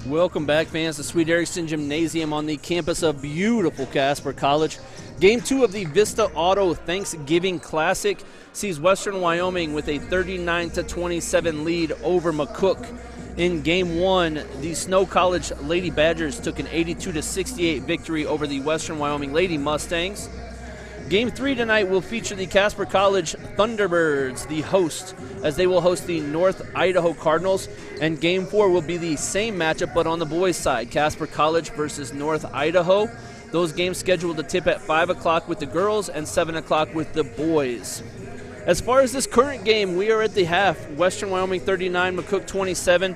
S1: Welcome back, fans, to Sweet Erickson Gymnasium on the campus of beautiful Casper College. Game 2 of the Vista Auto Thanksgiving Classic sees Western Wyoming with a 39-27 lead over McCook. In Game 1, the Snow College Lady Badgers took an 82-68 victory over the Western Wyoming Lady Mustangs. Game 3 tonight will feature the Casper College Thunderbirds, the host, as they will host the North Idaho Cardinals. And Game 4 will be the same matchup, but on the boys' side, Casper College versus North Idaho. Those games scheduled to tip at 5 o'clock with the girls and 7 o'clock with the boys. As far as this current game, we are at the half. Western Wyoming 39, McCook 27.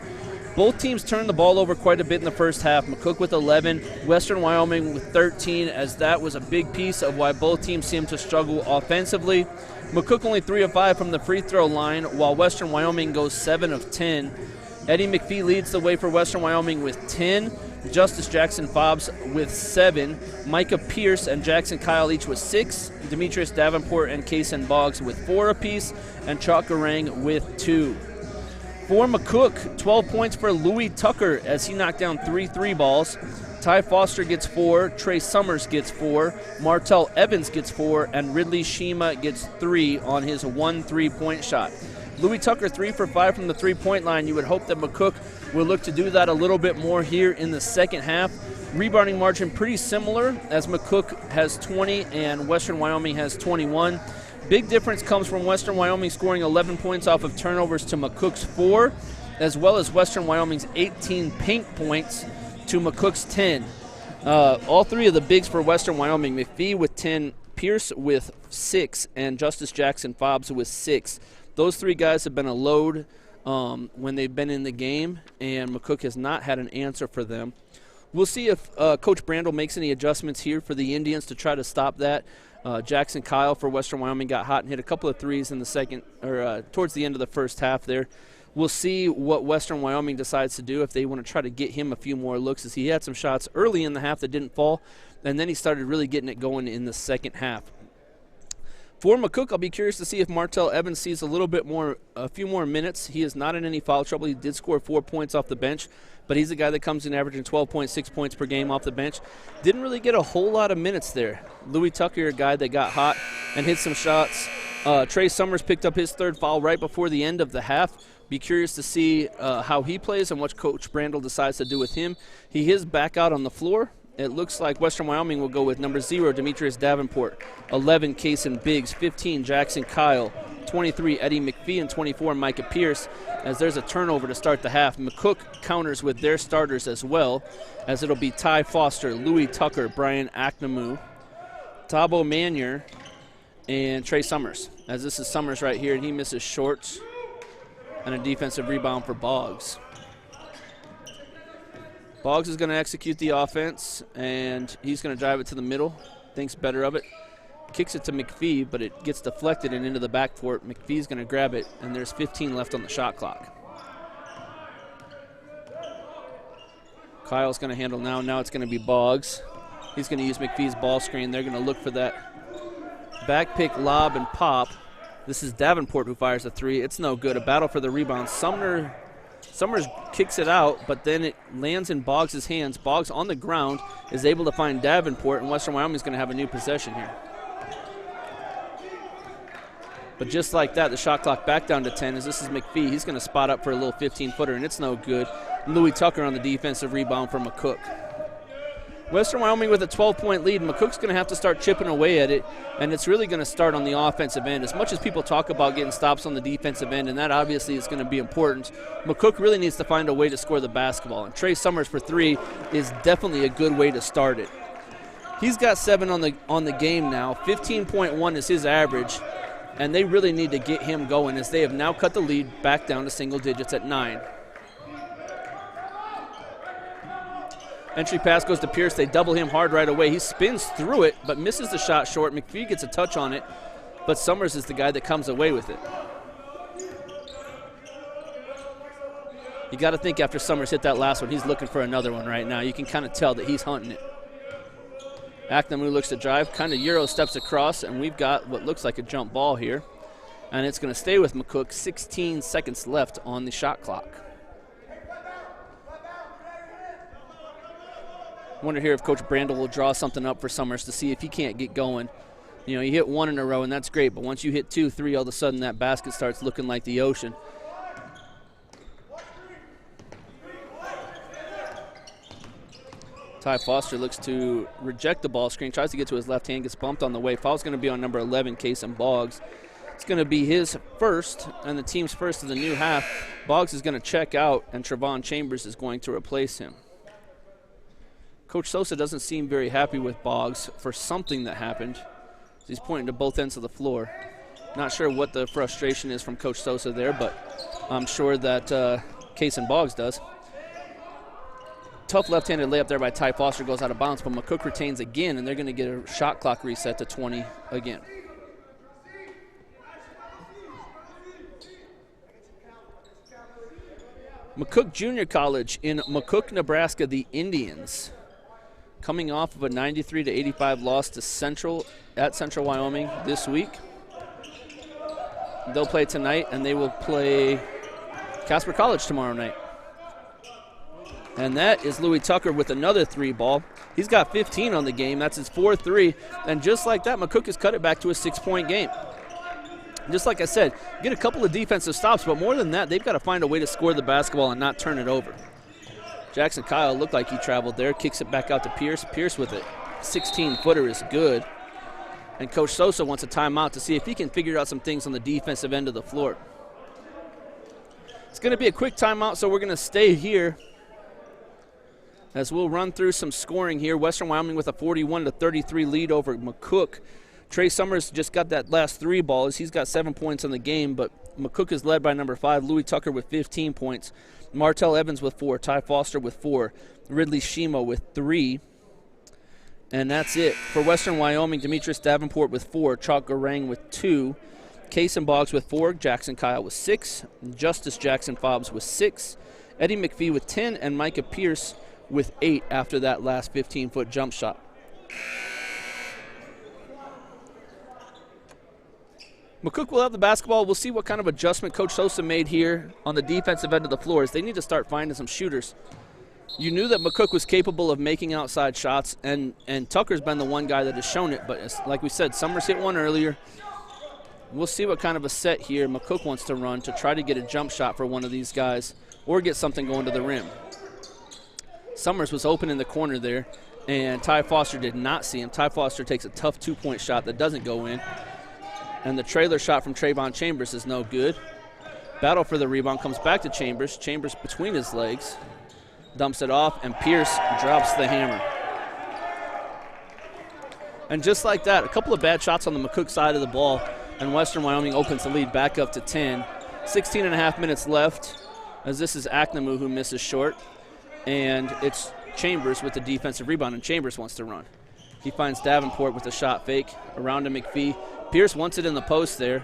S1: Both teams turned the ball over quite a bit in the first half. McCook with 11, Western Wyoming with 13, as that was a big piece of why both teams seemed to struggle offensively. McCook only 3 of 5 from the free throw line, while Western Wyoming goes 7 of 10. Eddie McPhee leads the way for Western Wyoming with 10. Justice Jackson Fobbs with 7. Micah Pierce and Jackson Kyle each with 6. Demetrius Davenport and Kaysen Boggs with 4 apiece. And Chalk Garang with 2. For McCook, 12 points for Louis Tucker as he knocked down 3 3-balls. Ty Foster gets 4, Trey Summers gets 4, Martell Evans gets 4, and Ridley Shima gets 3 on his 1 3-point shot. Louis Tucker 3 for 5 from the 3-point line. You would hope that McCook will look to do that a little bit more here in the second half. Rebounding margin pretty similar, as McCook has 20 and Western Wyoming has 21. Big difference comes from Western Wyoming scoring 11 points off of turnovers to McCook's 4, as well as Western Wyoming's 18 paint points to McCook's 10. All 3 of the bigs for Western Wyoming, McPhee with 10, Pierce with 6, and Justice Jackson Fobbs with 6. Those 3 guys have been a load when they've been in the game, and McCook has not had an answer for them. We'll see if Coach Brandel makes any adjustments here for the Indians to try to stop that. Jackson Kyle for Western Wyoming got hot and hit a couple of threes in the second, or towards the end of the first half there. We'll see what Western Wyoming decides to do if they want to try to get him a few more looks, as he had some shots early in the half that didn't fall, and then he started really getting it going in the second half. For McCook, I'll be curious to see if Martell Evans sees a few more minutes. He is not in any foul trouble. He did score 4 points off the bench, but he's a guy that comes in averaging 12.6 points per game off the bench. Didn't really get a whole lot of minutes there. Louis Tucker, a guy that got hot and hit some shots. Trey Summers picked up his 3rd foul right before the end of the half. Be curious to see how he plays and what Coach Brandel decides to do with him. He is back out on the floor. It looks like Western Wyoming will go with number 0, Demetrius Davenport, 11, Kaysen Biggs, 15, Jackson Kyle, 23, Eddie McPhee, and 24, Micah Pierce, as there's a turnover to start the half. McCook counters with their starters as well, as it'll be Ty Foster, Louis Tucker, Brian Aknamu, Tabo Manier, and Trey Summers, as this is Summers right here, and he misses short, and a defensive rebound for Boggs. Boggs is going to execute the offense, and he's going to drive it to the middle. Thinks better of it. Kicks it to McPhee, but it gets deflected and into the backcourt. McPhee's going to grab it, and there's 15 left on the shot clock. Kyle's going to handle now. Now it's going to be Boggs. He's going to use McPhee's ball screen. They're going to look for that back pick, lob, and pop. This is Davenport who fires a 3. It's no good. A battle for the rebound. Summers kicks it out, but then it lands in Boggs' hands. Boggs on the ground is able to find Davenport, and Western Wyoming is going to have a new possession here. But just like that, the shot clock back down to 10 as this is McPhee. He's going to spot up for a little 15-footer, and it's no good. Louis Tucker on the defensive rebound for McCook. Western Wyoming with a 12-point lead. McCook's going to have to start chipping away at it, and it's really going to start on the offensive end. As much as people talk about getting stops on the defensive end, and that obviously is going to be important, McCook really needs to find a way to score the basketball. And Trey Summers for 3 is definitely a good way to start it. He's got 7 on the game now. 15.1 is his average, and they really need to get him going as they have now cut the lead back down to single digits at 9. Entry pass goes to Pierce. They double him hard right away. He spins through it, but misses the shot short. McPhee gets a touch on it, but Summers is the guy that comes away with it. You got to think after Summers hit that last one, he's looking for another one right now. You can kind of tell that he's hunting it. Aknamu looks to drive, kind of Euro steps across, and we've got what looks like a jump ball here. And it's going to stay with McCook. 16 seconds left on the shot clock. Wonder here if Coach Brandel will draw something up for Summers to see if he can't get going. You hit one in a row, and that's great, but once you hit 2, 3, all of a sudden that basket starts looking like the ocean. Ty Foster looks to reject the ball screen, tries to get to his left hand, gets bumped on the way. Foul's going to be on number 11, Kason Boggs. It's going to be his first and the team's first of the new half. Boggs is going to check out, and Trevon Chambers is going to replace him. Coach Sosa doesn't seem very happy with Boggs for something that happened. He's pointing to both ends of the floor. Not sure what the frustration is from Coach Sosa there, but I'm sure that Kason Boggs does. Tough left-handed layup there by Ty Foster, goes out of bounds, but McCook retains again, and they're going to get a shot clock reset to 20 again. McCook Junior College in McCook, Nebraska, the Indians, coming off of a 93-85 loss to Central Wyoming this week. They'll play tonight, and they will play Casper College tomorrow night. And that is Louis Tucker with another 3 ball. He's got 15 on the game. That's his 4th 3. And just like that, McCook has cut it back to a 6-point game. Just like I said, get a couple of defensive stops, but more than that, they've got to find a way to score the basketball and not turn it over. Jackson Kyle looked like he traveled there, kicks it back out to Pierce. Pierce with it. 16-footer is good. And Coach Sosa wants a timeout to see if he can figure out some things on the defensive end of the floor. It's going to be a quick timeout, so we're going to stay here as we'll run through some scoring here. Western Wyoming with a 41-33 lead over McCook. Trey Summers just got that last 3 balls. He's got 7 points in the game, but McCook is led by number 5, Louis Tucker with 15 points. Martell Evans with 4, Ty Foster with 4, Ridley Shimo with 3. And that's it. For Western Wyoming, Demetrius Davenport with 4, Chalk Garang with 2, Kason Boggs with 4, Jackson Kyle with 6, Justice Jackson Fobbs with 6, Eddie McPhee with 10, and Micah Pierce with 8 after that last 15-foot jump shot. McCook will have the basketball. We'll see what kind of adjustment Coach Sosa made here on the defensive end of the floor, as they need to start finding some shooters. You knew that McCook was capable of making outside shots, and Tucker's been the one guy that has shown it. But like we said, Summers hit one earlier. We'll see what kind of a set here McCook wants to run to try to get a jump shot for one of these guys or get something going to the rim. Summers was open in the corner there, and Ty Foster did not see him. Ty Foster takes a tough 2-point shot that doesn't go in. And the trailer shot from Trayvon Chambers is no good. Battle for the rebound comes back to Chambers. Chambers between his legs. Dumps it off, and Pierce drops the hammer. And just like that, a couple of bad shots on the McCook side of the ball, and Western Wyoming opens the lead back up to 10. 16 and a half minutes left, as this is Aknamu who misses short. And it's Chambers with the defensive rebound, and Chambers wants to run. He finds Davenport with a shot fake around to McPhee. Pierce wants it in the post there,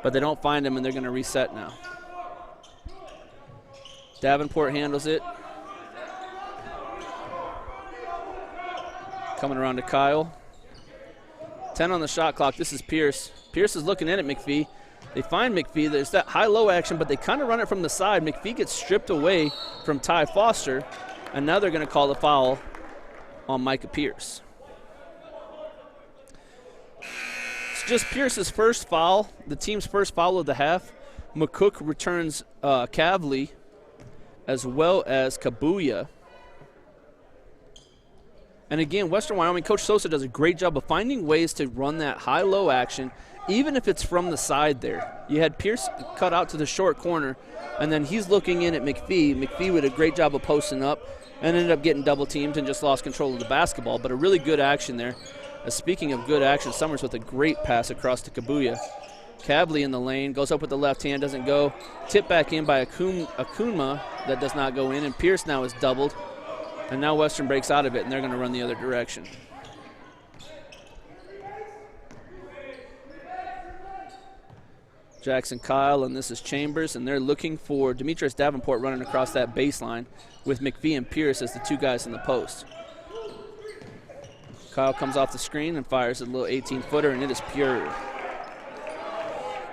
S1: but they don't find him, and they're going to reset now. Davenport handles it. Coming around to Kyle. 10 on the shot clock. This is Pierce. Pierce is looking in at McPhee. They find McPhee. There's that high-low action, but they kind of run it from the side. McPhee gets stripped away from Ty Foster, and now they're going to call the foul on Micah Pierce. It's just Pierce's first foul, the team's first foul of the half. McCook returns Kavli as well as Kabuya. And again, Western Wyoming, Coach Sosa does a great job of finding ways to run that high-low action, even if it's from the side there. You had Pierce cut out to the short corner, and then he's looking in at McPhee. McPhee did a great job of posting up and ended up getting double-teamed and just lost control of the basketball, but a really good action there. Speaking of good action, Summers with a great pass across to Kabuya. Kavli in the lane, goes up with the left hand, doesn't go. Tipped back in by Akunma, that does not go in, and Pierce now is doubled. And now Western breaks out of it, and they're going to run the other direction. Jackson Kyle, and this is Chambers, and they're looking for Demetrius Davenport running across that baseline with McPhee and Pierce as the two guys in the post. Kyle comes off the screen and fires a little 18-footer, and it is pure.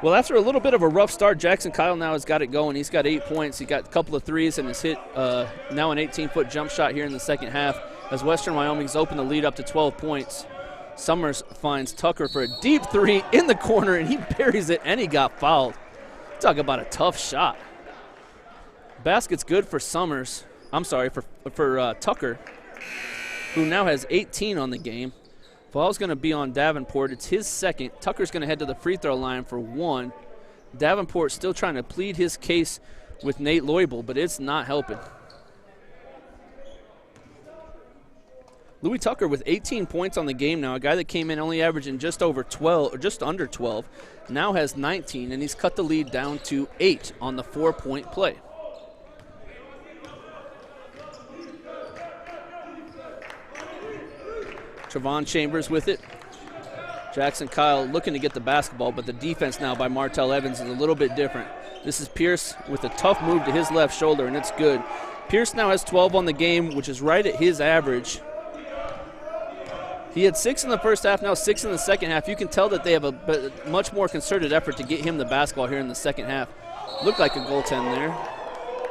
S1: Well, after a little bit of a rough start, Jackson Kyle now has got it going. He's got 8 points. He got a couple of threes and has hit now an 18-foot jump shot here in the second half. as Western Wyoming's opened the lead up to 12 points. Summers finds Tucker for a deep three in the corner, and he buries it, and he got fouled. Talk about a tough shot. Basket's good for Summers. I'm sorry, for Tucker, who now has 18 on the game. Foul's going to be on Davenport. It's his second. Tucker's going to head to the free throw line for one. Davenport still trying to plead his case with Nate Leubel, but it's not helping. Louis Tucker with 18 points on the game now, a guy that came in only averaging just over 12, or just under 12, now has 19, and he's cut the lead down to 8 on the 4-point play. Trevon Chambers with it. Jackson Kyle looking to get the basketball, but the defense now by Martell Evans is a little bit different. This is Pierce with a tough move to his left shoulder, and it's good. Pierce now has 12 on the game, which is right at his average. He had 6 in the first half, now 6 in the second half. You can tell that they have a much more concerted effort to get him the basketball here in the second half. Looked like a goaltend there.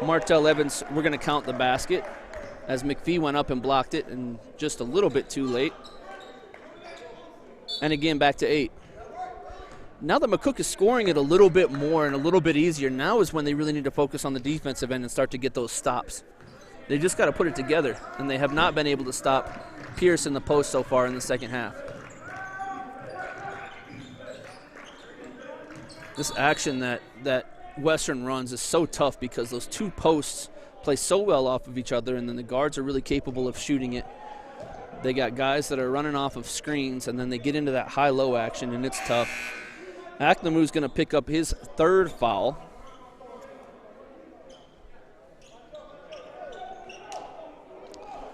S1: Martell Evans, we're going to count the basket as McPhee went up and blocked it, and just a little bit too late. And again, back to 8. Now that McCook is scoring it a little bit more and a little bit easier, now is when they really need to focus on the defensive end and start to get those stops. They just got to put it together, and they have not been able to stop Pierce in the post so far in the second half. This action that Western runs is so tough because those two posts play so well off of each other, and then the guards are really capable of shooting it. They got guys that are running off of screens, and then they get into that high-low action, and it's tough. Aknamu's going to pick up his third foul.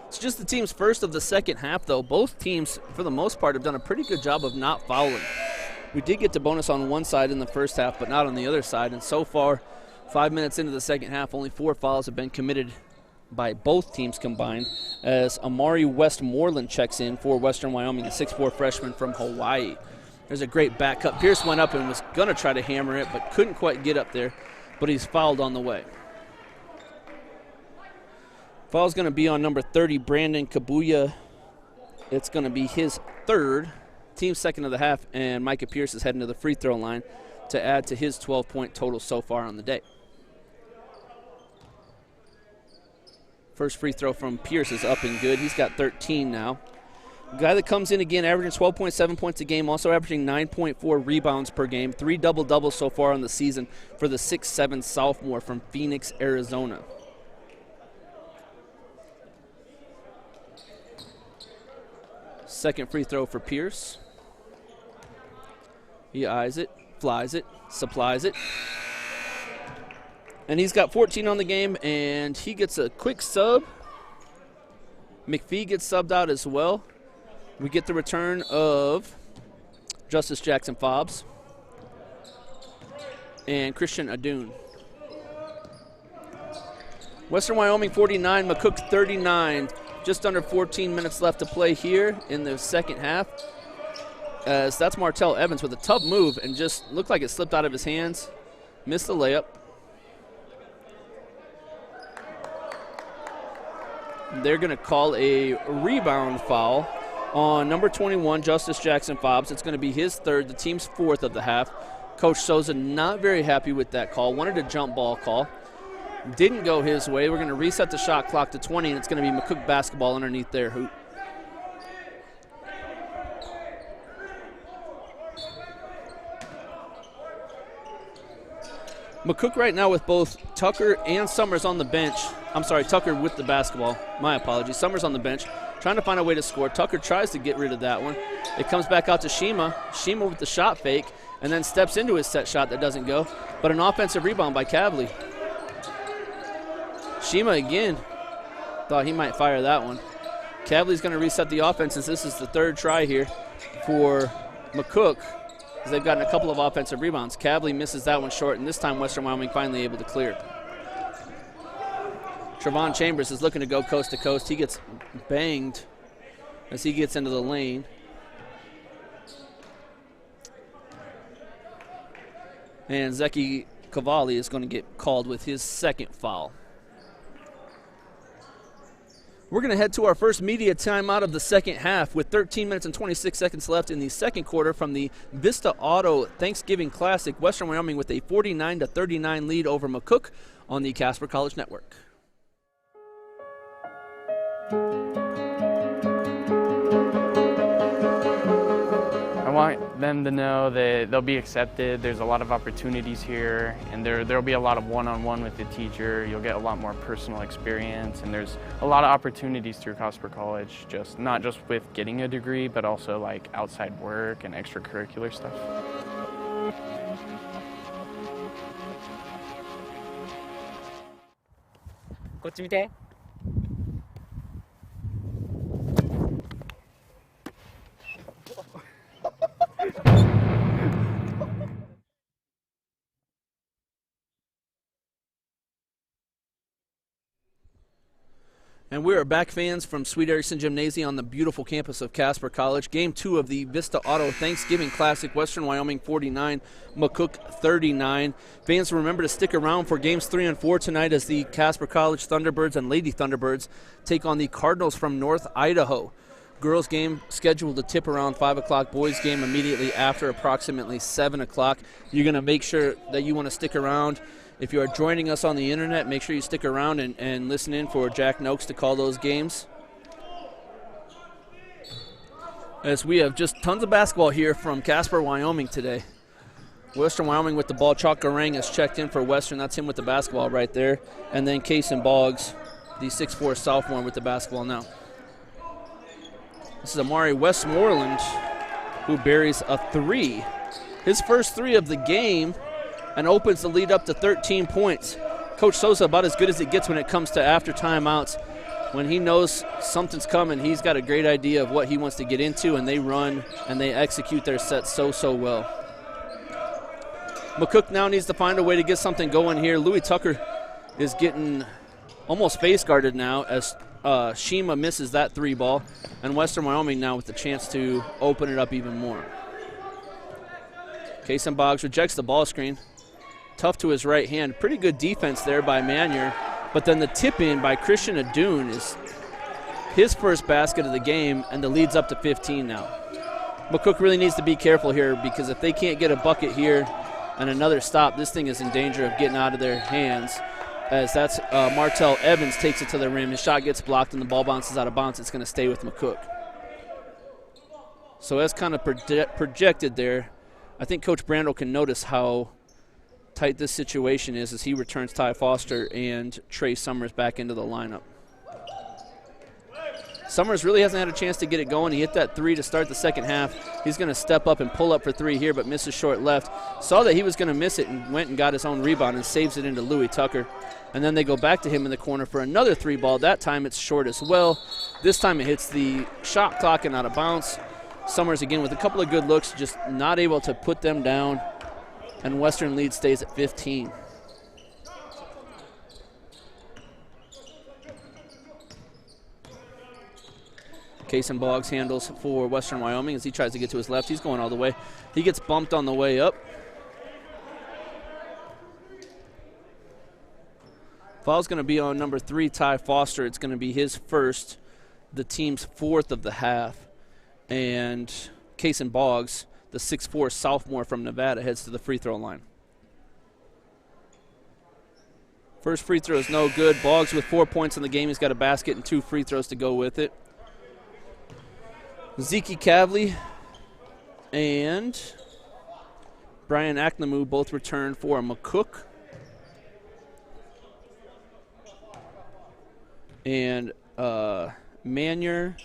S1: It's just the team's first of the second half, though. Both teams, for the most part, have done a pretty good job of not fouling. We did get to bonus on one side in the first half, but not on the other side. And so far, 5 minutes into the second half, only 4 fouls have been committed by both teams combined, as Amari Westmoreland checks in for Western Wyoming, a 6'4 freshman from Hawaii. There's a great back cut. Pierce went up and was going to try to hammer it, but couldn't quite get up there, but he's fouled on the way. Foul's going to be on number 30, Brandon Kabuya. It's going to be his third, team second of the half, and Micah Pierce is heading to the free throw line to add to his 12-point total so far on the day. First free throw from Pierce is up and good. He's got 13 now. A guy that comes in again averaging 12.7 points a game, also averaging 9.4 rebounds per game, 3 double-doubles so far on the season for the 6'7 sophomore from Phoenix, Arizona. Second free throw for Pierce. He eyes it, flies it, supplies it. And he's got 14 on the game, and he gets a quick sub. McPhee gets subbed out as well. We get the return of Justice Jackson Fobbs and Christian Adun. Western Wyoming 49, McCook 39. Just under 14 minutes left to play here in the second half. As that's Martell Evans with a tough move and just looked like it slipped out of his hands. Missed the layup. They're going to call a rebound foul on number 21, Justice Jackson Fobbs. It's going to be his third, the team's fourth of the half. Coach Souza not very happy with that call. Wanted a jump ball call. Didn't go his way. We're going to reset the shot clock to 20, and it's going to be McCook basketball underneath their hoop. McCook right now with both Tucker and Summers on the bench. I'm sorry, Tucker with the basketball. My apologies. Summers on the bench, trying to find a way to score. Tucker tries to get rid of that one. It comes back out to Shima. Shima with the shot fake, and then steps into his set shot that doesn't go. But an offensive rebound by Cavley. Shima again. Thought he might fire that one. Cavley's going to reset the offense since this is the third try here for McCook, as they've gotten a couple of offensive rebounds. Cavley misses that one short, and this time Western Wyoming finally able to clear. Trevon Chambers is looking to go coast to coast. He gets banged as he gets into the lane. And Zeki Cavalli is going to get called with his second foul. We're going to head to our first media timeout of the second half with 13 minutes and 26 seconds left in the second quarter from the Vista Auto Thanksgiving Classic. Western Wyoming with a 49-39 lead over McCook on the Casper College Network.
S5: I want them to know that they'll be accepted. There's a lot of opportunities here, and there'll be a lot of one-on-one with the teacher. You'll get a lot more personal experience, and there's a lot of opportunities through Casper College, not just with getting a degree, but also like outside work and extracurricular stuff.
S1: And we are back, fans, from Sweet Erickson Gymnasium on the beautiful campus of Casper College. Game 2 of the Vista Auto Thanksgiving Classic, Western Wyoming 49, McCook 39. Fans, remember to stick around for games 3 and 4 tonight as the Casper College Thunderbirds and Lady Thunderbirds take on the Cardinals from North Idaho. Girls game scheduled to tip around 5 o'clock. Boys game immediately after, approximately 7 o'clock. You're going to make sure that you want to stick around. If you are joining us on the internet, make sure you stick around and listen in for Jack Noakes to call those games. As we have just tons of basketball here from Casper, Wyoming today. Western Wyoming with the ball. Chalk Garang has checked in for Western. That's him with the basketball right there. And then Kason Boggs, the 6'4 sophomore, with the basketball now. This is Amari Westmoreland, who buries a 3. His first 3 of the game, and opens the lead up to 13 points. Coach Sosa about as good as it gets when it comes to after timeouts. When he knows something's coming, he's got a great idea of what he wants to get into, and they run and they execute their set so well. McCook now needs to find a way to get something going here. Louis Tucker is getting almost face guarded now as Shima misses that 3 ball, and Western Wyoming now with the chance to open it up even more. Kason Boggs rejects the ball screen. Tough to his right hand. Pretty good defense there by Manier. But then the tip in by Christian Adun is his first basket of the game, and the lead's up to 15 now. McCook really needs to be careful here, because if they can't get a bucket here and another stop, this thing is in danger of getting out of their hands, as that's Martell Evans takes it to the rim. His shot gets blocked and the ball bounces out of bounds. It's going to stay with McCook. So as kind of projected there, I think Coach Brandel can notice how tight this situation is as he returns Ty Foster and Trey Summers back into the lineup. Summers really hasn't had a chance to get it going. He hit that 3 to start the second half. He's going to step up and pull up for 3 here, but misses short left. Saw that he was going to miss it and went and got his own rebound and saves it into Louis Tucker. And then they go back to him in the corner for another 3 ball. That time it's short as well. This time it hits the shot clock and out of bounds. Summers again with a couple of good looks, just not able to put them down. And Western lead stays at 15. Kason Boggs handles for Western Wyoming as he tries to get to his left. He's going all the way. He gets bumped on the way up. Foul's going to be on number 3, Ty Foster. It's going to be his first, the team's 4th of the half. And Kason Boggs, the 6'4 sophomore from Nevada, heads to the free throw line. First free throw is no good. Boggs with 4 points in the game. He's got a basket and 2 free throws to go with it. Zeke Kavli and Brian Aknamu both return for McCook. And Manier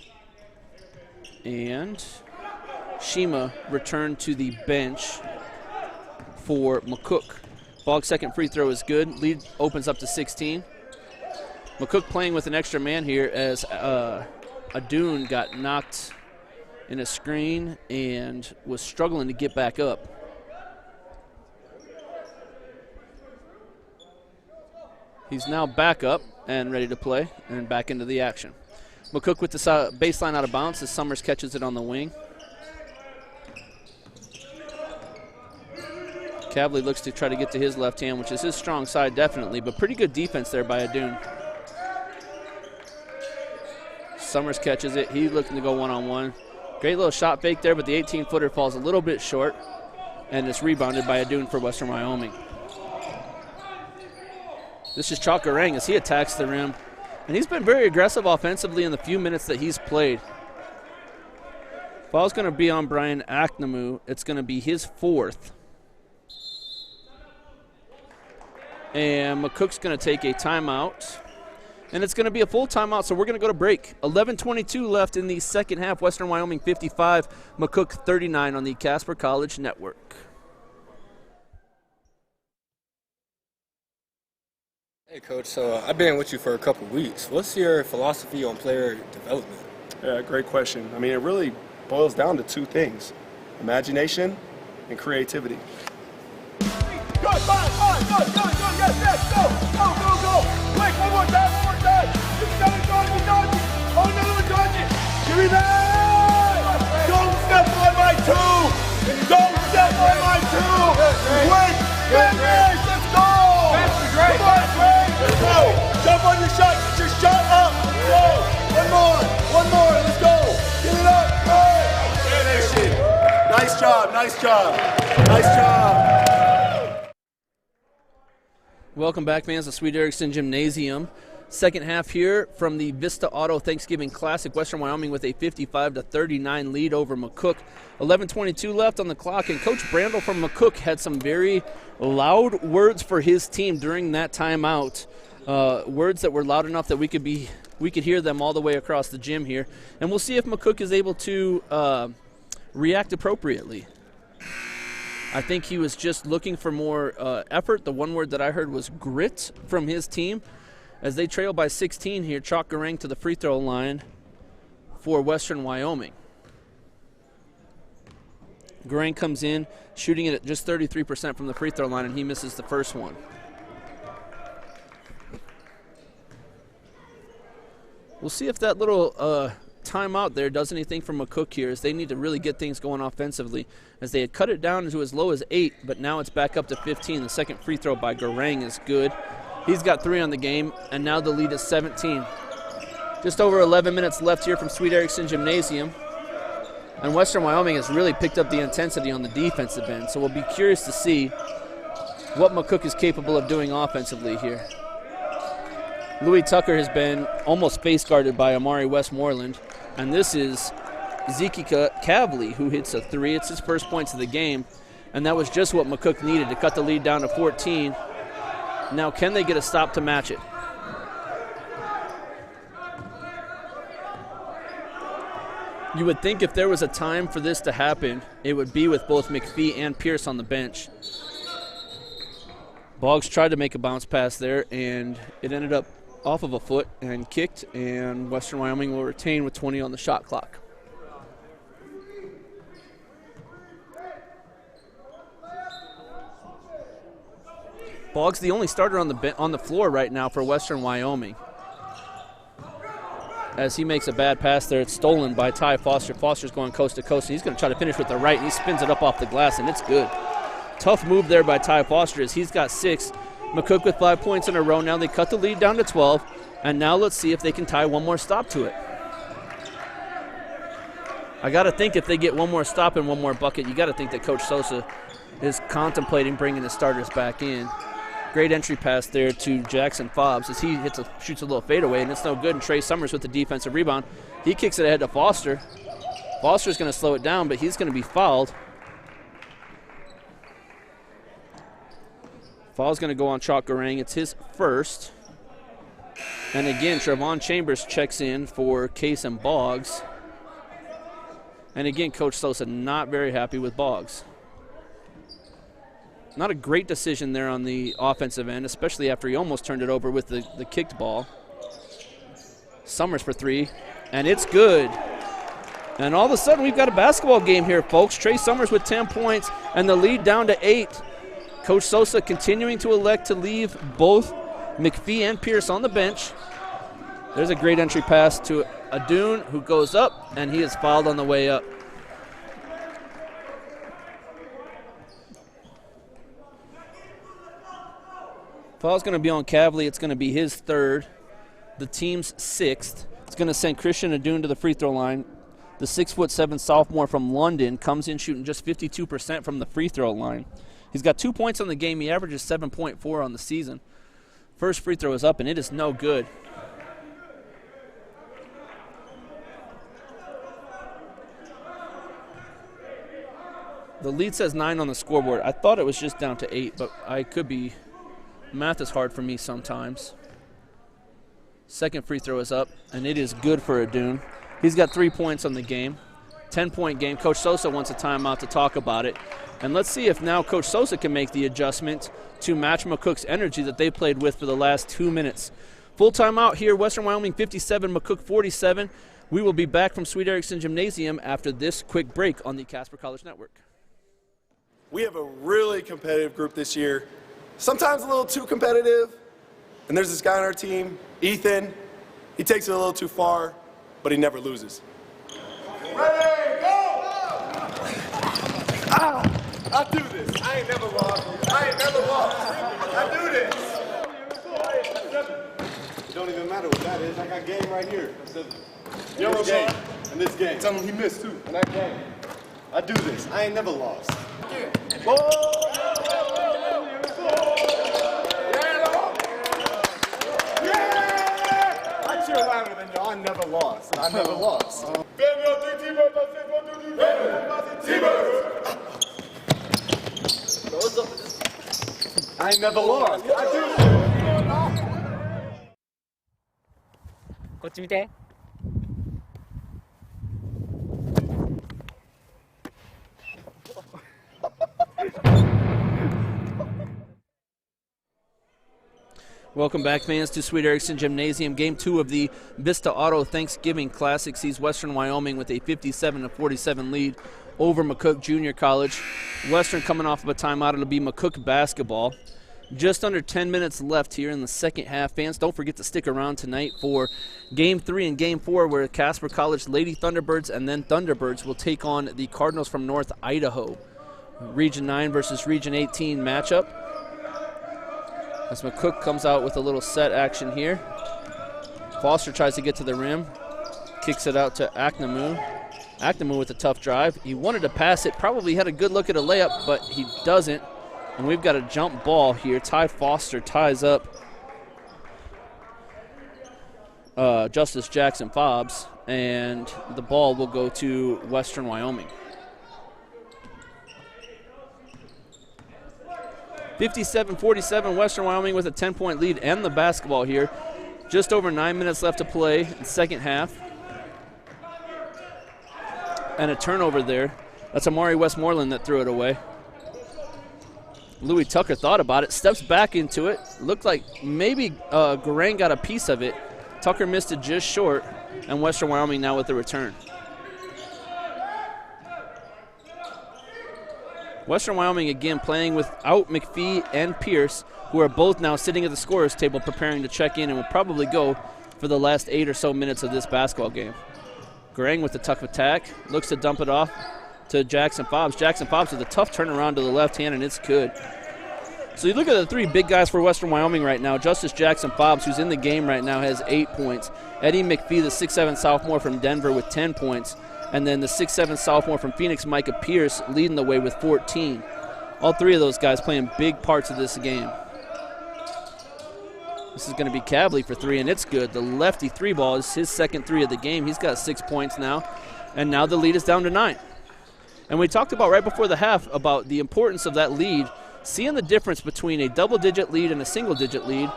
S1: and Shima return to the bench for McCook. Boggs' second free throw is good. Lead opens up to 16. McCook playing with an extra man here as Adun got knocked in a screen and was struggling to get back up. He's now back up and ready to play and back into the action. McCook with the baseline out of bounds as Summers catches it on the wing. Kavli looks to try to get to his left hand, which is his strong side definitely, but pretty good defense there by Adun. Summers catches it. He's looking to go one-on-one. Great little shot fake there, but the 18-footer falls a little bit short, and it's rebounded by Adun for Western Wyoming. This is Chalk Garang as he attacks the rim, and he's been very aggressive offensively in the few minutes that he's played. Foul's going to be on Brian Aknamu. It's going to be his 4th. And McCook's going to take a timeout. And it's going to be a full timeout, so we're going to go to break. 11:22 left in the second half. Western Wyoming 55, McCook 39 on the Casper College Network.
S11: Hey, Coach. So I've been with you for a couple weeks. What's your philosophy on player development?
S13: Yeah, great question. I mean, it really boils down to 2 things: imagination and creativity.
S4: Good, fine, good, yes, yes, go, go. Quick, one more time. You got it, dodge it. Oh, another one, dodge it. Give me that. Don't step on my 2. Don't step on my 2. Quick, finish, let's go. Come on, Greg, let's go. Jump on your shot, get your shot up. Go. One more, let's go. Get it up, go. Finish it. Nice job.
S1: Welcome back, fans, to Sweet Erickson Gymnasium. Second half here from the Vista Auto Thanksgiving Classic. Western Wyoming with a 55-39 lead over McCook. 11:22 left on the clock, and Coach Brandel from McCook had some very loud words for his team during that timeout. Words that were loud enough that we could hear them all the way across the gym here. And we'll see if McCook is able to react appropriately. I think he was just looking for more effort. The one word that I heard was grit from his team. As they trail by 16 here, Chalk Garang to the free throw line for Western Wyoming. Garang comes in, shooting it at just 33% from the free throw line, and he misses the first one. We'll see if that little timeout there does anything for McCook here, as they need to really get things going offensively, as they had cut it down to as low as 8, but now it's back up to 15. The second free throw by Garang is good. He's got 3 on the game, and now the lead is 17. Just over 11 minutes left here from Sweet Erickson Gymnasium, and Western Wyoming has really picked up the intensity on the defensive end, so we'll be curious to see what McCook is capable of doing offensively here. Louis Tucker has been almost face guarded by Amari Westmoreland, and this is Zeke Cavley who hits a 3. It's his first points of the game, and that was just what McCook needed to cut the lead down to 14. Now, can they get a stop to match it? You would think if there was a time for this to happen, it would be with both McPhee and Pierce on the bench. Boggs tried to make a bounce pass there, and it ended up off of a foot and kicked, and Western Wyoming will retain with 20 on the shot clock. Boggs the only starter on the floor right now for Western Wyoming. As he makes a bad pass there, it's stolen by Ty Foster. Foster's going coast to coast, and he's going to try to finish with the right, and he spins it up off the glass, and it's good. Tough move there by Ty Foster as he's got 6. McCook with 5 points in a row. Now they cut the lead down to 12, and now let's see if they can tie one more stop to it. I got to think if they get one more stop and one more bucket, you got to think that Coach Sosa is contemplating bringing the starters back in. Great entry pass there to Jackson Fobbs as he shoots a little fadeaway, and it's no good. And Trey Summers with the defensive rebound. He kicks it ahead to Foster. Foster's going to slow it down, but he's going to be fouled. Foul's going to go on Chalk Garang. It's his first. And again, Trevon Chambers checks in for Case and Boggs. And again, Coach Sosa not very happy with Boggs. Not a great decision there on the offensive end, especially after he almost turned it over with the kicked ball. Summers for 3, and it's good. And all of a sudden, we've got a basketball game here, folks. Trey Summers with 10 points, and the lead down to 8. Coach Sosa continuing to elect to leave both McPhee and Pierce on the bench. There's a great entry pass to Adun, who goes up, and he is fouled on the way up. Foul's going to be on Cavley. It's going to be his third, the team's 6th. It's going to send Christian Adun to the free throw line. The 6'7" sophomore from London comes in shooting just 52% from the free throw line. He's got 2 points on the game. He averages 7.4 on the season. First free throw is up, and it is no good. The lead says 9 on the scoreboard. I thought it was just down to 8, but I could be. Math is hard for me sometimes. Second free throw is up, and it is good for Adun. He's got 3 points on the game. 10-point game. Coach Sosa wants a timeout to talk about it. And let's see if now Coach Sosa can make the adjustment to match McCook's energy that they played with for the last 2 minutes. Full timeout here, Western Wyoming 57, McCook 47. We will be back from Sweet Erickson Gymnasium after this quick break on the Casper College Network.
S13: We have a really competitive group this year. Sometimes a little too competitive. And there's this guy on our team, Ethan. He takes it a little too far, but he never loses.
S4: Ready, go! I do this. I ain't never lost. I do this.
S14: It don't even matter what that is. I got game right here.
S4: Yo,
S14: This game. And this game.
S4: Tell him he missed too.
S14: And that game. I do this. I ain't never lost.
S4: I cheer louder than y'all. I never lost.
S14: I never lost.
S4: I ain't never lost. I do.
S12: こっち見て。
S1: Welcome back, fans, to Sweet Erickson Gymnasium. Game 2 of the Vista Auto Thanksgiving Classic sees Western Wyoming with a 57-47 lead over McCook Junior College. Western coming off of a timeout. It'll be McCook basketball. Just under 10 minutes left here in the second half. Fans, don't forget to stick around tonight for Game 3 and Game 4, where Casper College Lady Thunderbirds and then Thunderbirds will take on the Cardinals from North Idaho. Region 9 versus Region 18 matchup. As McCook comes out with a little set action here. Foster tries to get to the rim. Kicks it out to Aknamu. Aknamu with a tough drive. He wanted to pass it. Probably had a good look at a layup, but he doesn't. And we've got a jump ball here. Ty Foster ties up Justice Jackson Fobbs. And the ball will go to Western Wyoming. 57-47, Western Wyoming with a 10-point lead and the basketball here. Just over 9 minutes left to play in the second half. And a turnover there. That's Amari Westmoreland that threw it away. Louis Tucker thought about it, steps back into it. Looked like maybe Garang got a piece of it. Tucker missed it just short, and Western Wyoming now with the return. Western Wyoming again playing without McPhee and Pierce, who are both now sitting at the scorer's table preparing to check in and will probably go for the last 8 or so minutes of this basketball game. Garang with the tough attack, looks to dump it off to Jackson Fobbs. Jackson Fobbs with a tough turnaround to the left hand, and it's good. So you look at the 3 big guys for Western Wyoming right now. Justice Jackson Fobbs, who's in the game right now, has 8 points. Eddie McPhee, the 6'7" sophomore from Denver, with 10 points. And then the 6'7" sophomore from Phoenix, Micah Pierce, leading the way with 14. All 3 of those guys playing big parts of this game. This is going to be Cavley for 3, and it's good. The lefty 3 ball is his second 3 of the game. He's got 6 points now, and now the lead is down to 9. And we talked about right before the half about the importance of that lead, seeing the difference between a double-digit lead and a single-digit lead,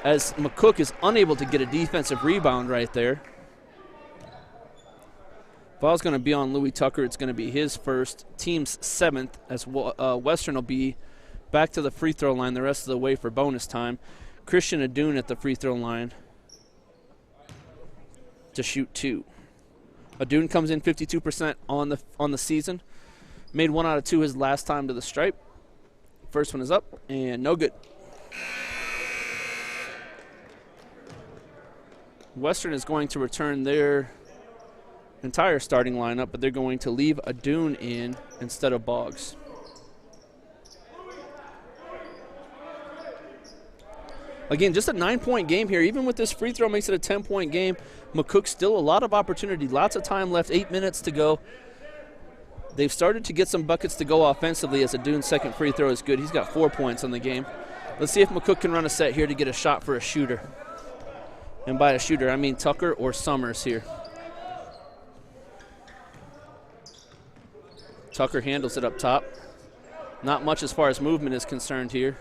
S1: as McCook is unable to get a defensive rebound right there. Ball's going to be on Louis Tucker. It's going to be his first, team's 7th, as Western will be back to the free throw line the rest of the way for bonus time. Christian Adun at the free throw line to shoot 2. Adun comes in 52% on the season. Made 1 out of 2 his last time to the stripe. First one is up and no good. Western is going to return their entire starting lineup, but they're going to leave Adun in instead of Boggs. Again, just a 9-point game here. Even with this free throw makes it a 10-point game. McCook still a lot of opportunity. Lots of time left, 8 minutes to go. They've started to get some buckets to go offensively as Adune's second free throw is good. He's got 4 points on the game. Let's see if McCook can run a set here to get a shot for a shooter. And by a shooter, I mean Tucker or Summers here. Tucker handles it up top. Not much as far as movement is concerned here.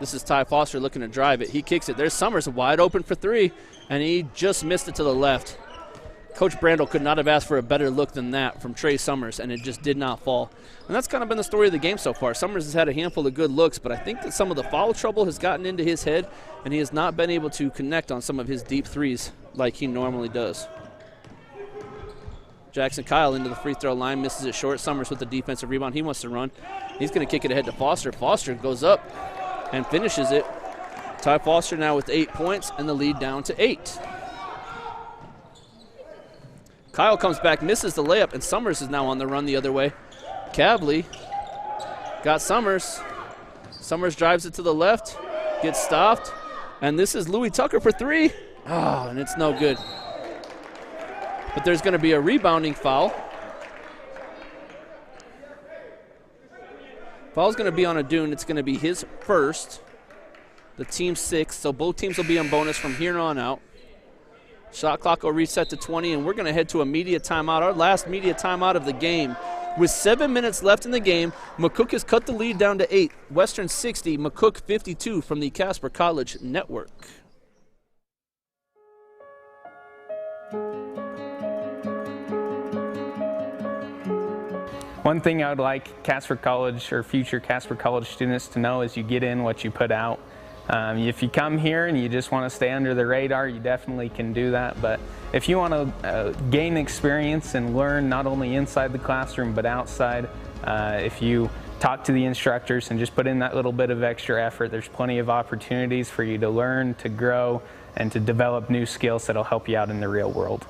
S1: This is Ty Foster looking to drive it. He kicks it. There's Summers wide open for three, and he just missed it to the left. Coach Brandel could not have asked for a better look than that from Trey Summers, and it just did not fall. And that's kind of been the story of the game so far. Summers has had a handful of good looks, but I think that some of the foul trouble has gotten into his head, and he has not been able to connect on some of his deep threes like he normally does. Jackson Kyle into the free throw line, misses it short. Summers with the defensive rebound. He wants to run. He's going to kick it ahead to Foster. Foster goes up and finishes it. Ty Foster now with 8 points and the lead down to 8. Kyle comes back, misses the layup, and Summers is now on the run the other way. Cavley got Summers. Summers drives it to the left, gets stopped, and this is Louis Tucker for three. Oh, and it's no good. But there's going to be a rebounding foul. Foul's going to be on Adune. It's going to be his first. The team's 6, so both teams will be on bonus from here on out. Shot clock will reset to 20, and we're going to head to a media timeout, our last media timeout of the game. With 7 minutes left in the game, McCook has cut the lead down to 8. Western 60, McCook 52 from the Casper College Network.
S6: One thing I would like Casper College or future Casper College students to know is you get in what you put out. If you come here and you just want to stay under the radar, you definitely can do that. But if you want to gain experience and learn not only inside the classroom but outside, if you talk to the instructors and just put in that little bit of extra effort, there's plenty of opportunities for you to learn, to grow, and to develop new skills that'll help you out in the real world.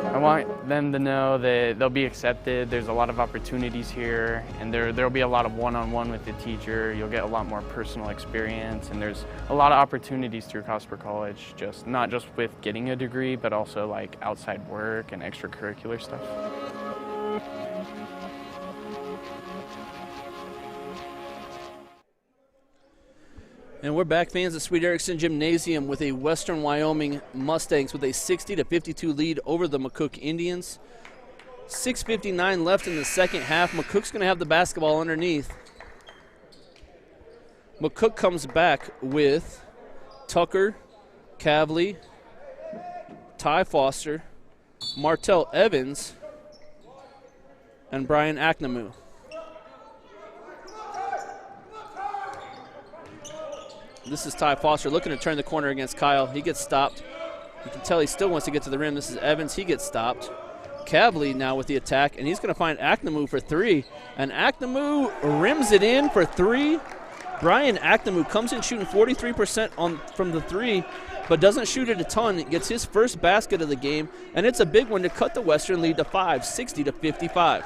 S5: I want them to know that they'll be accepted. There's a lot of opportunities here, and there'll be a lot of one-on-one with the teacher. You'll get a lot more personal experience, and there's a lot of opportunities through Casper College, not just with getting a degree, but also like outside work and extracurricular stuff.
S1: And we're back, fans at Sweet Erickson Gymnasium, with a Western Wyoming Mustangs with a 60-52 lead over the McCook Indians. 6:59 left in the second half. McCook's going to have the basketball underneath. McCook comes back with Tucker, Cavley, Ty Foster, Martell Evans, and Brian Aknamu. This is Ty Foster looking to turn the corner against Kyle. He gets stopped. You can tell he still wants to get to the rim. This is Evans. He gets stopped. Cavley now with the attack, and he's going to find Aknamu for three. And Aknamu rims it in for three. Brian Aknamu comes in shooting 43% from the three, but doesn't shoot it a ton. It gets his first basket of the game, and it's a big one to cut the Western lead to 5, 60-55.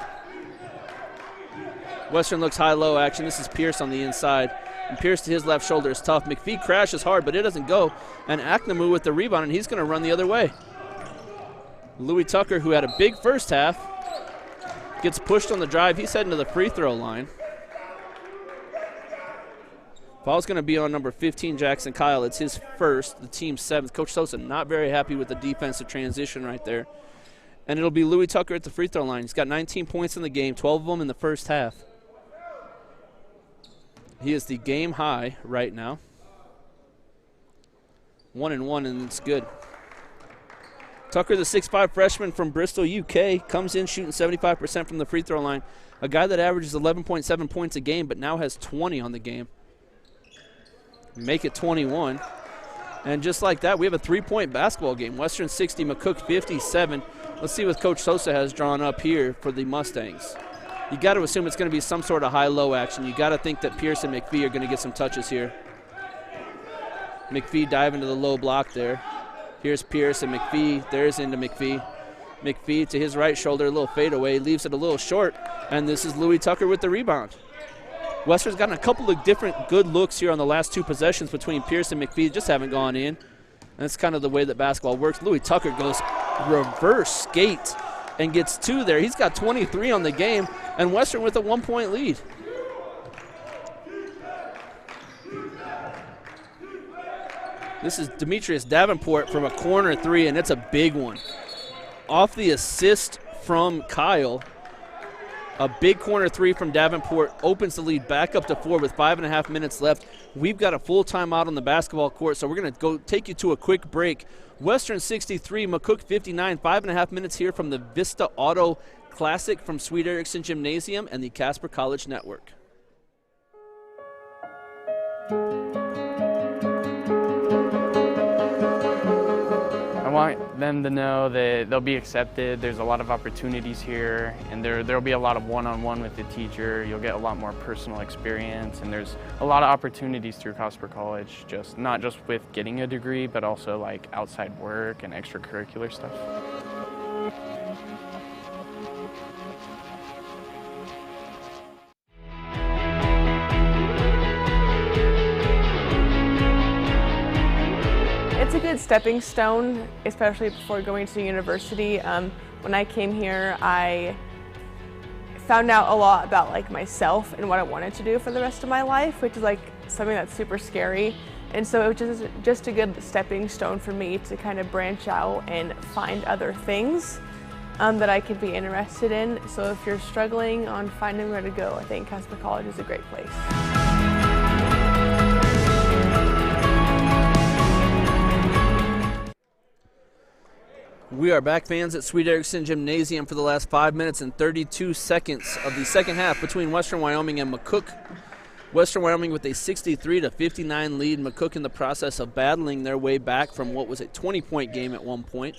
S1: Western looks high-low action. This is Pierce on the inside. And Pierce to his left shoulder is tough. McPhee crashes hard, but it doesn't go. And Aknamu with the rebound, and he's going to run the other way. Louis Tucker, who had a big first half, gets pushed on the drive. He's heading to the free throw line. Foul's going to be on number 15, Jackson Kyle. It's his first, the team's 7th. Coach Sosa not very happy with the defensive transition right there. And it'll be Louis Tucker at the free throw line. He's got 19 points in the game, 12 of them in the first half. He is the game high right now. 1-1, and it's good. Tucker, the 6'5 freshman from Bristol, UK, comes in shooting 75% from the free throw line. A guy that averages 11.7 points a game, but now has 20 on the game. Make it 21. And just like that, we have a 3-point basketball game. Western 60, McCook 57. Let's see what Coach Sosa has drawn up here for the Mustangs. You got to assume it's going to be some sort of high-low action. You got to think that Pierce and McPhee are going to get some touches here. McPhee diving to the low block there. Here's Pierce and McPhee. There's into McPhee. McPhee to his right shoulder, a little fadeaway, leaves it a little short, and this is Louis Tucker with the rebound. Western's gotten a couple of different good looks here on the last two possessions between Pierce and McPhee, just haven't gone in. And that's kind of the way that basketball works. Louis Tucker goes reverse skate and gets 2 there. He's got 23 on the game, and Western with a 1-point lead. This is Demetrius Davenport from a corner 3, and it's a big one. Off the assist from Kyle, a big corner 3 from Davenport opens the lead back up to 4 with 5.5 minutes left. We've got a full timeout on the basketball court, so we're going to go take you to a quick break. Western 63, McCook 59, 5.5 minutes here from the Vista Auto Classic from Sweet Erickson Gymnasium and the Casper College Network.
S5: I want them to know that they'll be accepted. There's a lot of opportunities here, and there'll be a lot of one-on-one with the teacher. You'll get a lot more personal experience, and there's a lot of opportunities through Casper College, not just with getting a degree, but also like outside work and extracurricular stuff.
S8: It's a good stepping stone, especially before going to university. When I came here, I found out a lot about like myself and what I wanted to do for the rest of my life, which is like something that's super scary. And so it was just a good stepping stone for me to kind of branch out and find other things that I could be interested in. So if you're struggling on finding where to go, I think Casper College is a great place.
S1: We are back, fans, at Sweet Erickson Gymnasium for the last 5 minutes and 32 seconds of the second half between Western Wyoming and McCook. Western Wyoming with a 63-59 lead. McCook in the process of battling their way back from what was a 20-point game at one point.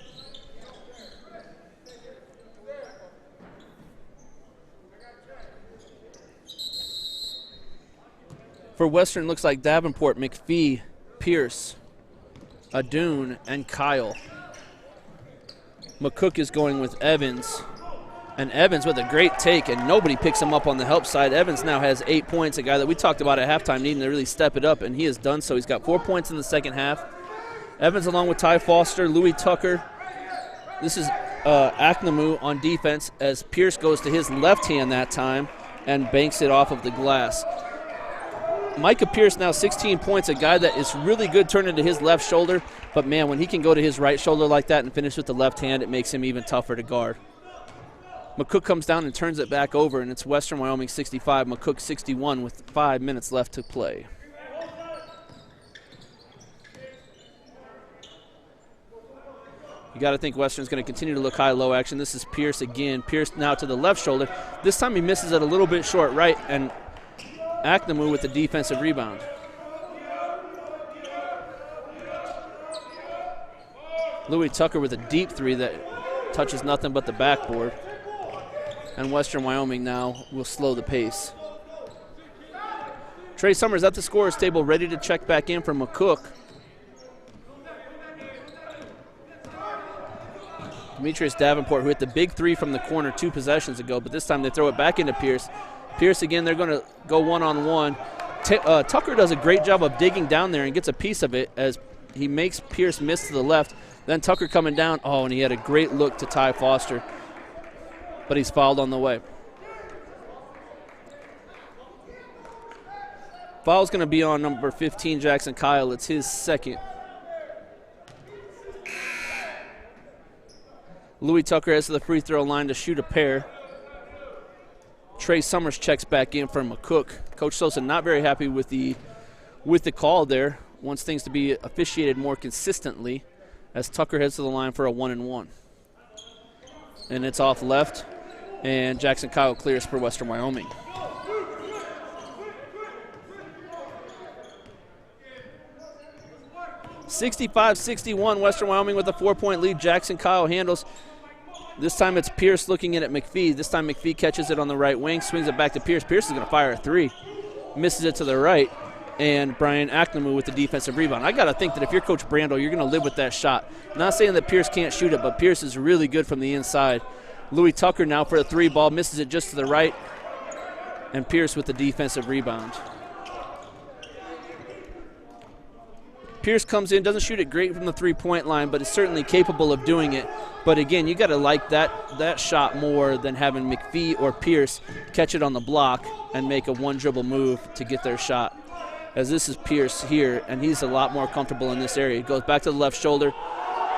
S1: For Western, looks like Davenport, McPhee, Pierce, Adun, and Kyle. McCook is going with Evans, and Evans with a great take, and nobody picks him up on the help side. Evans now has 8 points, a guy that we talked about at halftime needing to really step it up, and he has done so. He's got 4 points in the second half. Evans along with Ty Foster, Louis Tucker. This is Aknamu on defense as Pierce goes to his left hand that time and banks it off of the glass. Micah Pierce now 16 points, a guy that is really good turning to his left shoulder, but man, when he can go to his right shoulder like that and finish with the left hand, it makes him even tougher to guard. McCook comes down and turns it back over, and it's Western Wyoming 65, McCook 61 with 5 minutes left to play. You got to think Western's going to continue to look high-low action. This is Pierce again. Pierce now to the left shoulder. This time he misses it a little bit short right, and Aknamu with the defensive rebound. Louis Tucker with a deep three that touches nothing but the backboard. And Western Wyoming now will slow the pace. Trey Summers at the scorer's table, ready to check back in for McCook. Demetrius Davenport, who hit the big three from the corner 2 possessions ago, but this time they throw it back into Pierce. Pierce again, they're going to go one-on-one. Tucker does a great job of digging down there and gets a piece of it as he makes Pierce miss to the left. Then Tucker coming down. Oh, and he had a great look to Ty Foster, but he's fouled on the way. Foul's going to be on number 15, Jackson Kyle. It's his second. Louis Tucker heads to the free throw line to shoot a pair. Trey Summers checks back in for McCook. Coach Sosa not very happy with the call there. Wants things to be officiated more consistently as Tucker heads to the line for a 1-and-1. And it's off left, and Jackson Kyle clears for Western Wyoming. (65-61) Western Wyoming with a 4-point lead. Jackson Kyle handles. This time it's Pierce looking in at McPhee. This time McPhee catches it on the right wing, swings it back to Pierce. Pierce is going to fire a 3. Misses it to the right. and Brian Acnamu with the defensive rebound. I got to think that if you're Coach Brandel, you're going to live with that shot. Not saying that Pierce can't shoot it, but Pierce is really good from the inside. Louis Tucker now for a 3 ball, misses it just to the right, and Pierce with the defensive rebound. Pierce comes in, doesn't shoot it great from the 3-point line, but is certainly capable of doing it. But again, you got to like that shot more than having McPhee or Pierce catch it on the block and make a 1-dribble move to get their shot. As this is Pierce here, and he's a lot more comfortable in this area. He goes back to the left shoulder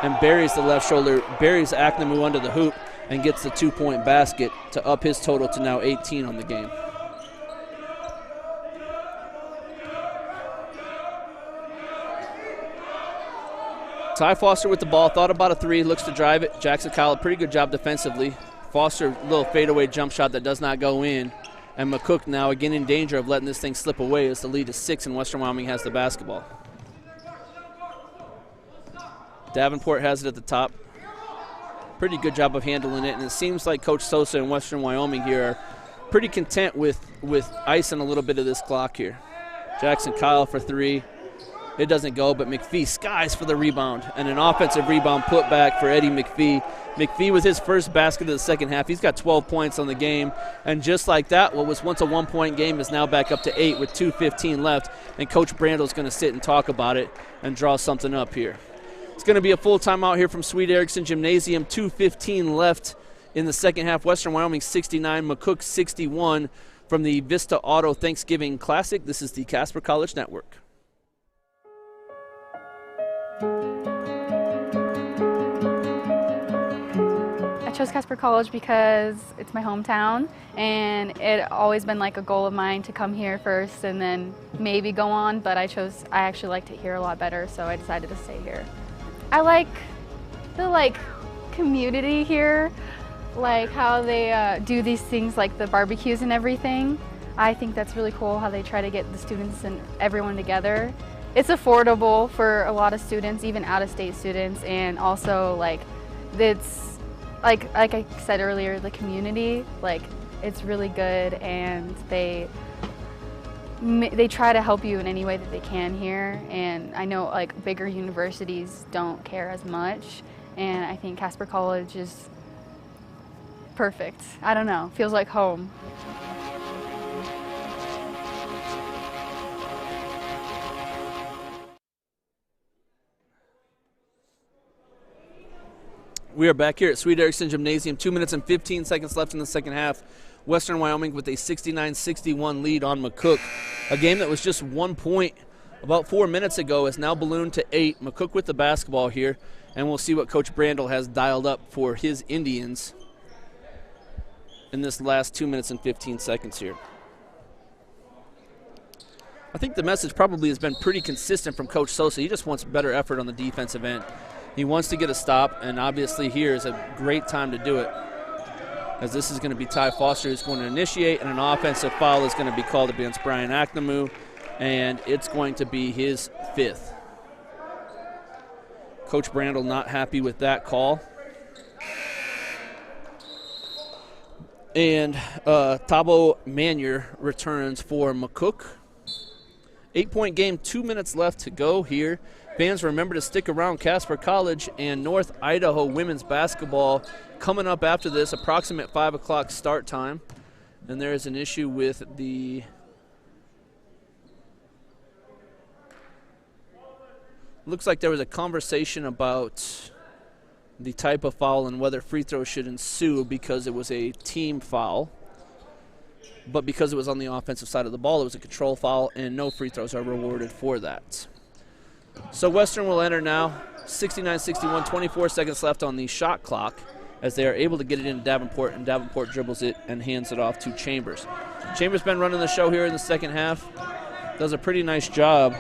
S1: and buries the left shoulder, buries Acnamu under the hoop, and gets the 2-point basket to up his total to now 18 on the game. Ty Foster with the ball, thought about a 3, looks to drive it. Jackson Kyle, pretty good job defensively. Foster, little fadeaway jump shot that does not go in. And McCook now again in danger of letting this thing slip away as the lead is 6 and Western Wyoming has the basketball. Davenport has it at the top. Pretty good job of handling it, and it seems like Coach Sosa and Western Wyoming here are pretty content with icing a little bit of this clock here. Jackson Kyle for 3. It doesn't go, but McPhee skies for the rebound, and an offensive rebound put back for Eddie McPhee. McPhee with his first basket of the second half. He's got 12 points on the game, and just like that, what was once a 1-point game is now back up to 8 with 2:15 left, and Coach Brandel's going to sit and talk about it and draw something up here. It's going to be a full timeout here from Sweet Erickson Gymnasium. 2:15 left in the second half. Western Wyoming 69, McCook 61 from the Vista Auto Thanksgiving Classic. This is the Casper College Network.
S9: I chose Casper College because it's my hometown, and it always been like a goal of mine to come here first and then maybe go on, but I actually liked it here a lot better, so I decided to stay here. I like the community here, like how they do these things like the barbecues and everything. I think that's really cool how they try to get the students and everyone together. It's affordable for a lot of students, even out-of-state students, and also it's like I said earlier, the community, it's really good, and they try to help you in any way that they can here. And I know bigger universities don't care as much, and I think Casper College is perfect. I don't know, feels like home.
S1: We are back here at Sweet Erickson Gymnasium. 2 minutes and 15 seconds left in the second half. Western Wyoming with a 69-61 lead on McCook. A game that was just 1 point about 4 minutes ago is now ballooned to 8. McCook with the basketball here, and we'll see what Coach Brandel has dialed up for his Indians in this last 2 minutes and 15 seconds here. I think the message probably has been pretty consistent from Coach Sosa. He just wants better effort on the defensive end. He wants to get a stop, and obviously here is a great time to do it, as this is going to be Ty Foster who's going to initiate, and an offensive foul is going to be called against Brian Acnamu, and it's going to be his 5th. Coach Brandel not happy with that call. And Thabo Manier returns for McCook. 8-point game, 2 minutes left to go here. Fans, remember to stick around. Casper College and North Idaho women's basketball coming up after this, approximate 5 o'clock start time. And there is an issue with the looks like there was a conversation about the type of foul and whether free throws should ensue because it was a team foul. But because it was on the offensive side of the ball, it was a control foul, and no free throws are rewarded for that. So Western will enter now, 69-61, 24 seconds left on the shot clock as they are able to get it into Davenport, and Davenport dribbles it and hands it off to Chambers. Chambers been running the show here in the second half. Does a pretty nice job,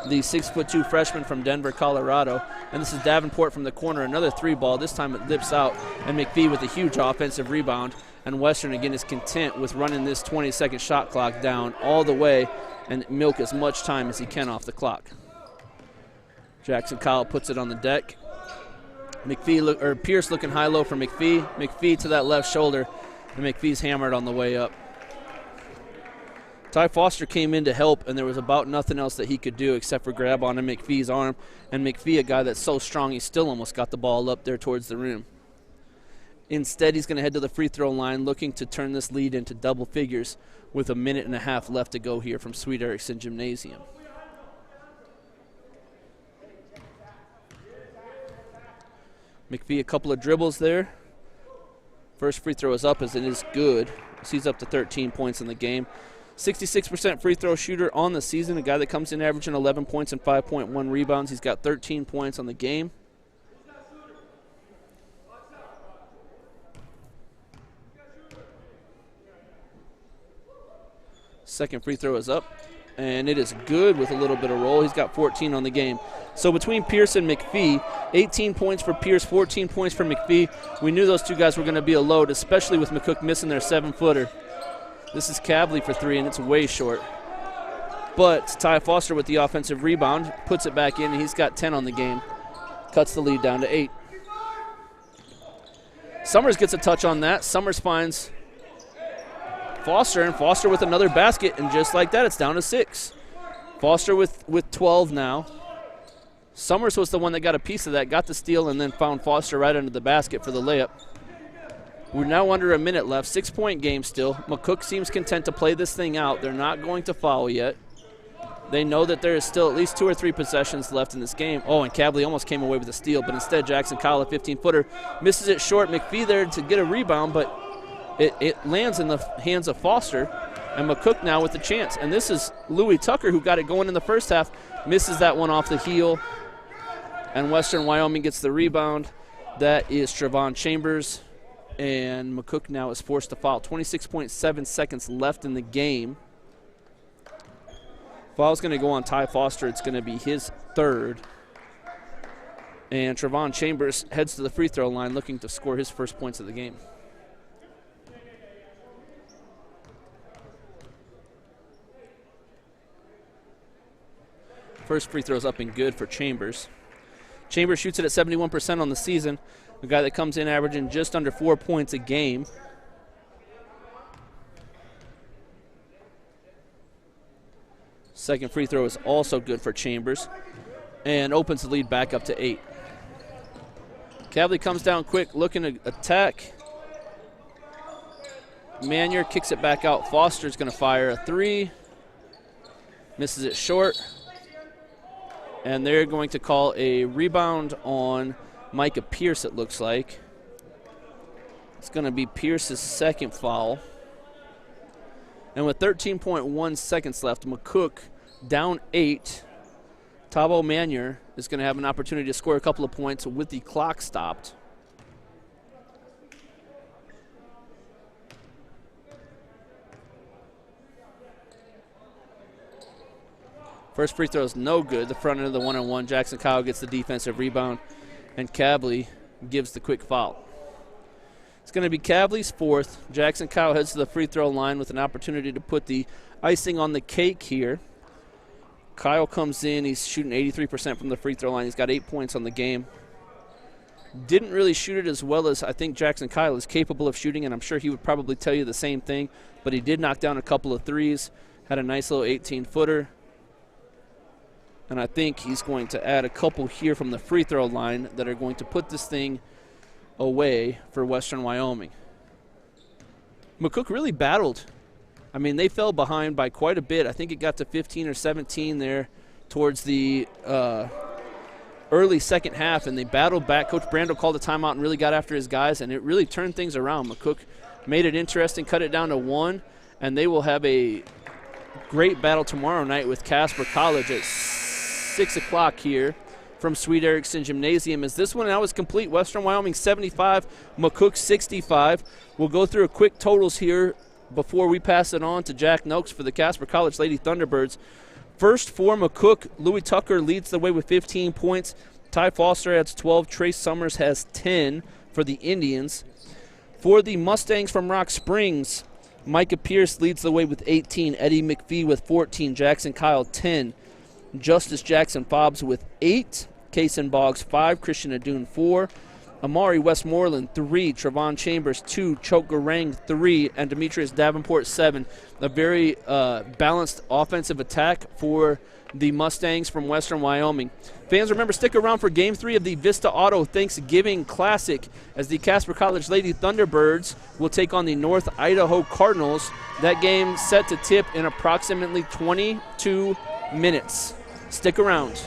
S1: the 6'2" freshman from Denver, Colorado. And this is Davenport from the corner, another 3 ball. This time it lips out, and McPhee with a huge offensive rebound. And Western again is content with running this 20-second shot clock down all the way and milk as much time as he can off the clock. Jackson Kyle puts it on the deck. Pierce looking high-low for McPhee. McPhee to that left shoulder, and McPhee's hammered on the way up. Ty Foster came in to help, and there was about nothing else that he could do except for grab onto McPhee's arm. And McPhee, a guy that's so strong, he still almost got the ball up there towards the rim. Instead, he's going to head to the free throw line, looking to turn this lead into double figures with 1.5 minutes left to go here from Sweet Erickson Gymnasium. McPhee, a couple of dribbles there. First free throw is up as it is good. He's up to 13 points in the game. 66% free throw shooter on the season, a guy that comes in averaging 11 points and 5.1 rebounds. He's got 13 points on the game. Second free throw is up, and it is good with a little bit of roll. He's got 14 on the game. So between Pierce and McPhee, 18 points for Pierce, 14 points for McPhee. We knew those two guys were going to be a load, especially with McCook missing their 7-footer. This is Cavley for 3, and it's way short. But Ty Foster with the offensive rebound puts it back in, and he's got 10 on the game. Cuts the lead down to 8. Summers gets a touch on that. Summers finds Foster, and Foster with another basket, and just like that, it's down to 6. Foster with 12 now. Summers was the one that got a piece of that, got the steal, and then found Foster right under the basket for the layup. We're now under 1 minute left, 6-point game still. McCook seems content to play this thing out. They're not going to foul yet. They know that there is still at least 2 or 3 possessions left in this game. Oh, and Cavley almost came away with a steal, but instead Jackson Kyle, a 15-footer, misses it short. McPhee there to get a rebound, but it lands in the hands of Foster, and McCook now with the chance. And this is Louis Tucker, who got it going in the first half, misses that one off the heel, and Western Wyoming gets the rebound. That is Trevon Chambers, and McCook now is forced to foul. 26.7 seconds left in the game. Foul's going to go on Ty Foster. It's going to be his 3rd. And Trevon Chambers heads to the free throw line looking to score his first points of the game. First free throw's up and good for Chambers. Chambers shoots it at 71% on the season. A guy that comes in averaging just under 4 points a game. Second free throw is also good for Chambers and opens the lead back up to 8. Cavley comes down quick, looking to attack. Manier kicks it back out. Foster's going to fire a 3. Misses it short. And they're going to call a rebound on Micah Pierce, it looks like. It's going to be Pierce's 2nd foul. And with 13.1 seconds left, McCook down 8. Tabo Manier is going to have an opportunity to score a couple of points with the clock stopped. First free throw is no good. The front end of the 1-on-1. Jackson Kyle gets the defensive rebound, and Cavley gives the quick foul. It's going to be Cavley's 4th. Jackson Kyle heads to the free throw line with an opportunity to put the icing on the cake here. Kyle comes in. He's shooting 83% from the free throw line. He's got 8 points on the game. Didn't really shoot it as well as I think Jackson Kyle is capable of shooting, and I'm sure he would probably tell you the same thing, but he did knock down a couple of threes, had a nice little 18-footer. And I think he's going to add a couple here from the free throw line that are going to put this thing away for Western Wyoming. McCook really battled. I mean, they fell behind by quite a bit. I think it got to 15 or 17 there towards the early second half, and they battled back. Coach Brando called a timeout and really got after his guys, and it really turned things around. McCook made it interesting, cut it down to 1, and they will have a great battle tomorrow night with Casper College at 6 o'clock here from Sweet Erickson Gymnasium. As this one now is complete, Western Wyoming 75, McCook 65. We'll go through a quick totals here before we pass it on to Jack Noakes for the Casper College Lady Thunderbirds. First for McCook, Louis Tucker leads the way with 15 points. Ty Foster adds 12. Trace Summers has 10 for the Indians. For the Mustangs from Rock Springs, Micah Pierce leads the way with 18. Eddie McPhee with 14. Jackson Kyle 10. Justice Jackson Fobbs with 8. Kason Boggs 5. Christian Adun 4. Amari Westmoreland, 3. Trevon Chambers, 2. Choke Garang, 3. And Demetrius Davenport, 7. A very balanced offensive attack for the Mustangs from Western Wyoming. Fans, remember, stick around for Game 3 of the Vista Auto Thanksgiving Classic as the Casper College Lady Thunderbirds will take on the North Idaho Cardinals. That game set to tip in approximately 22 minutes. Stick around.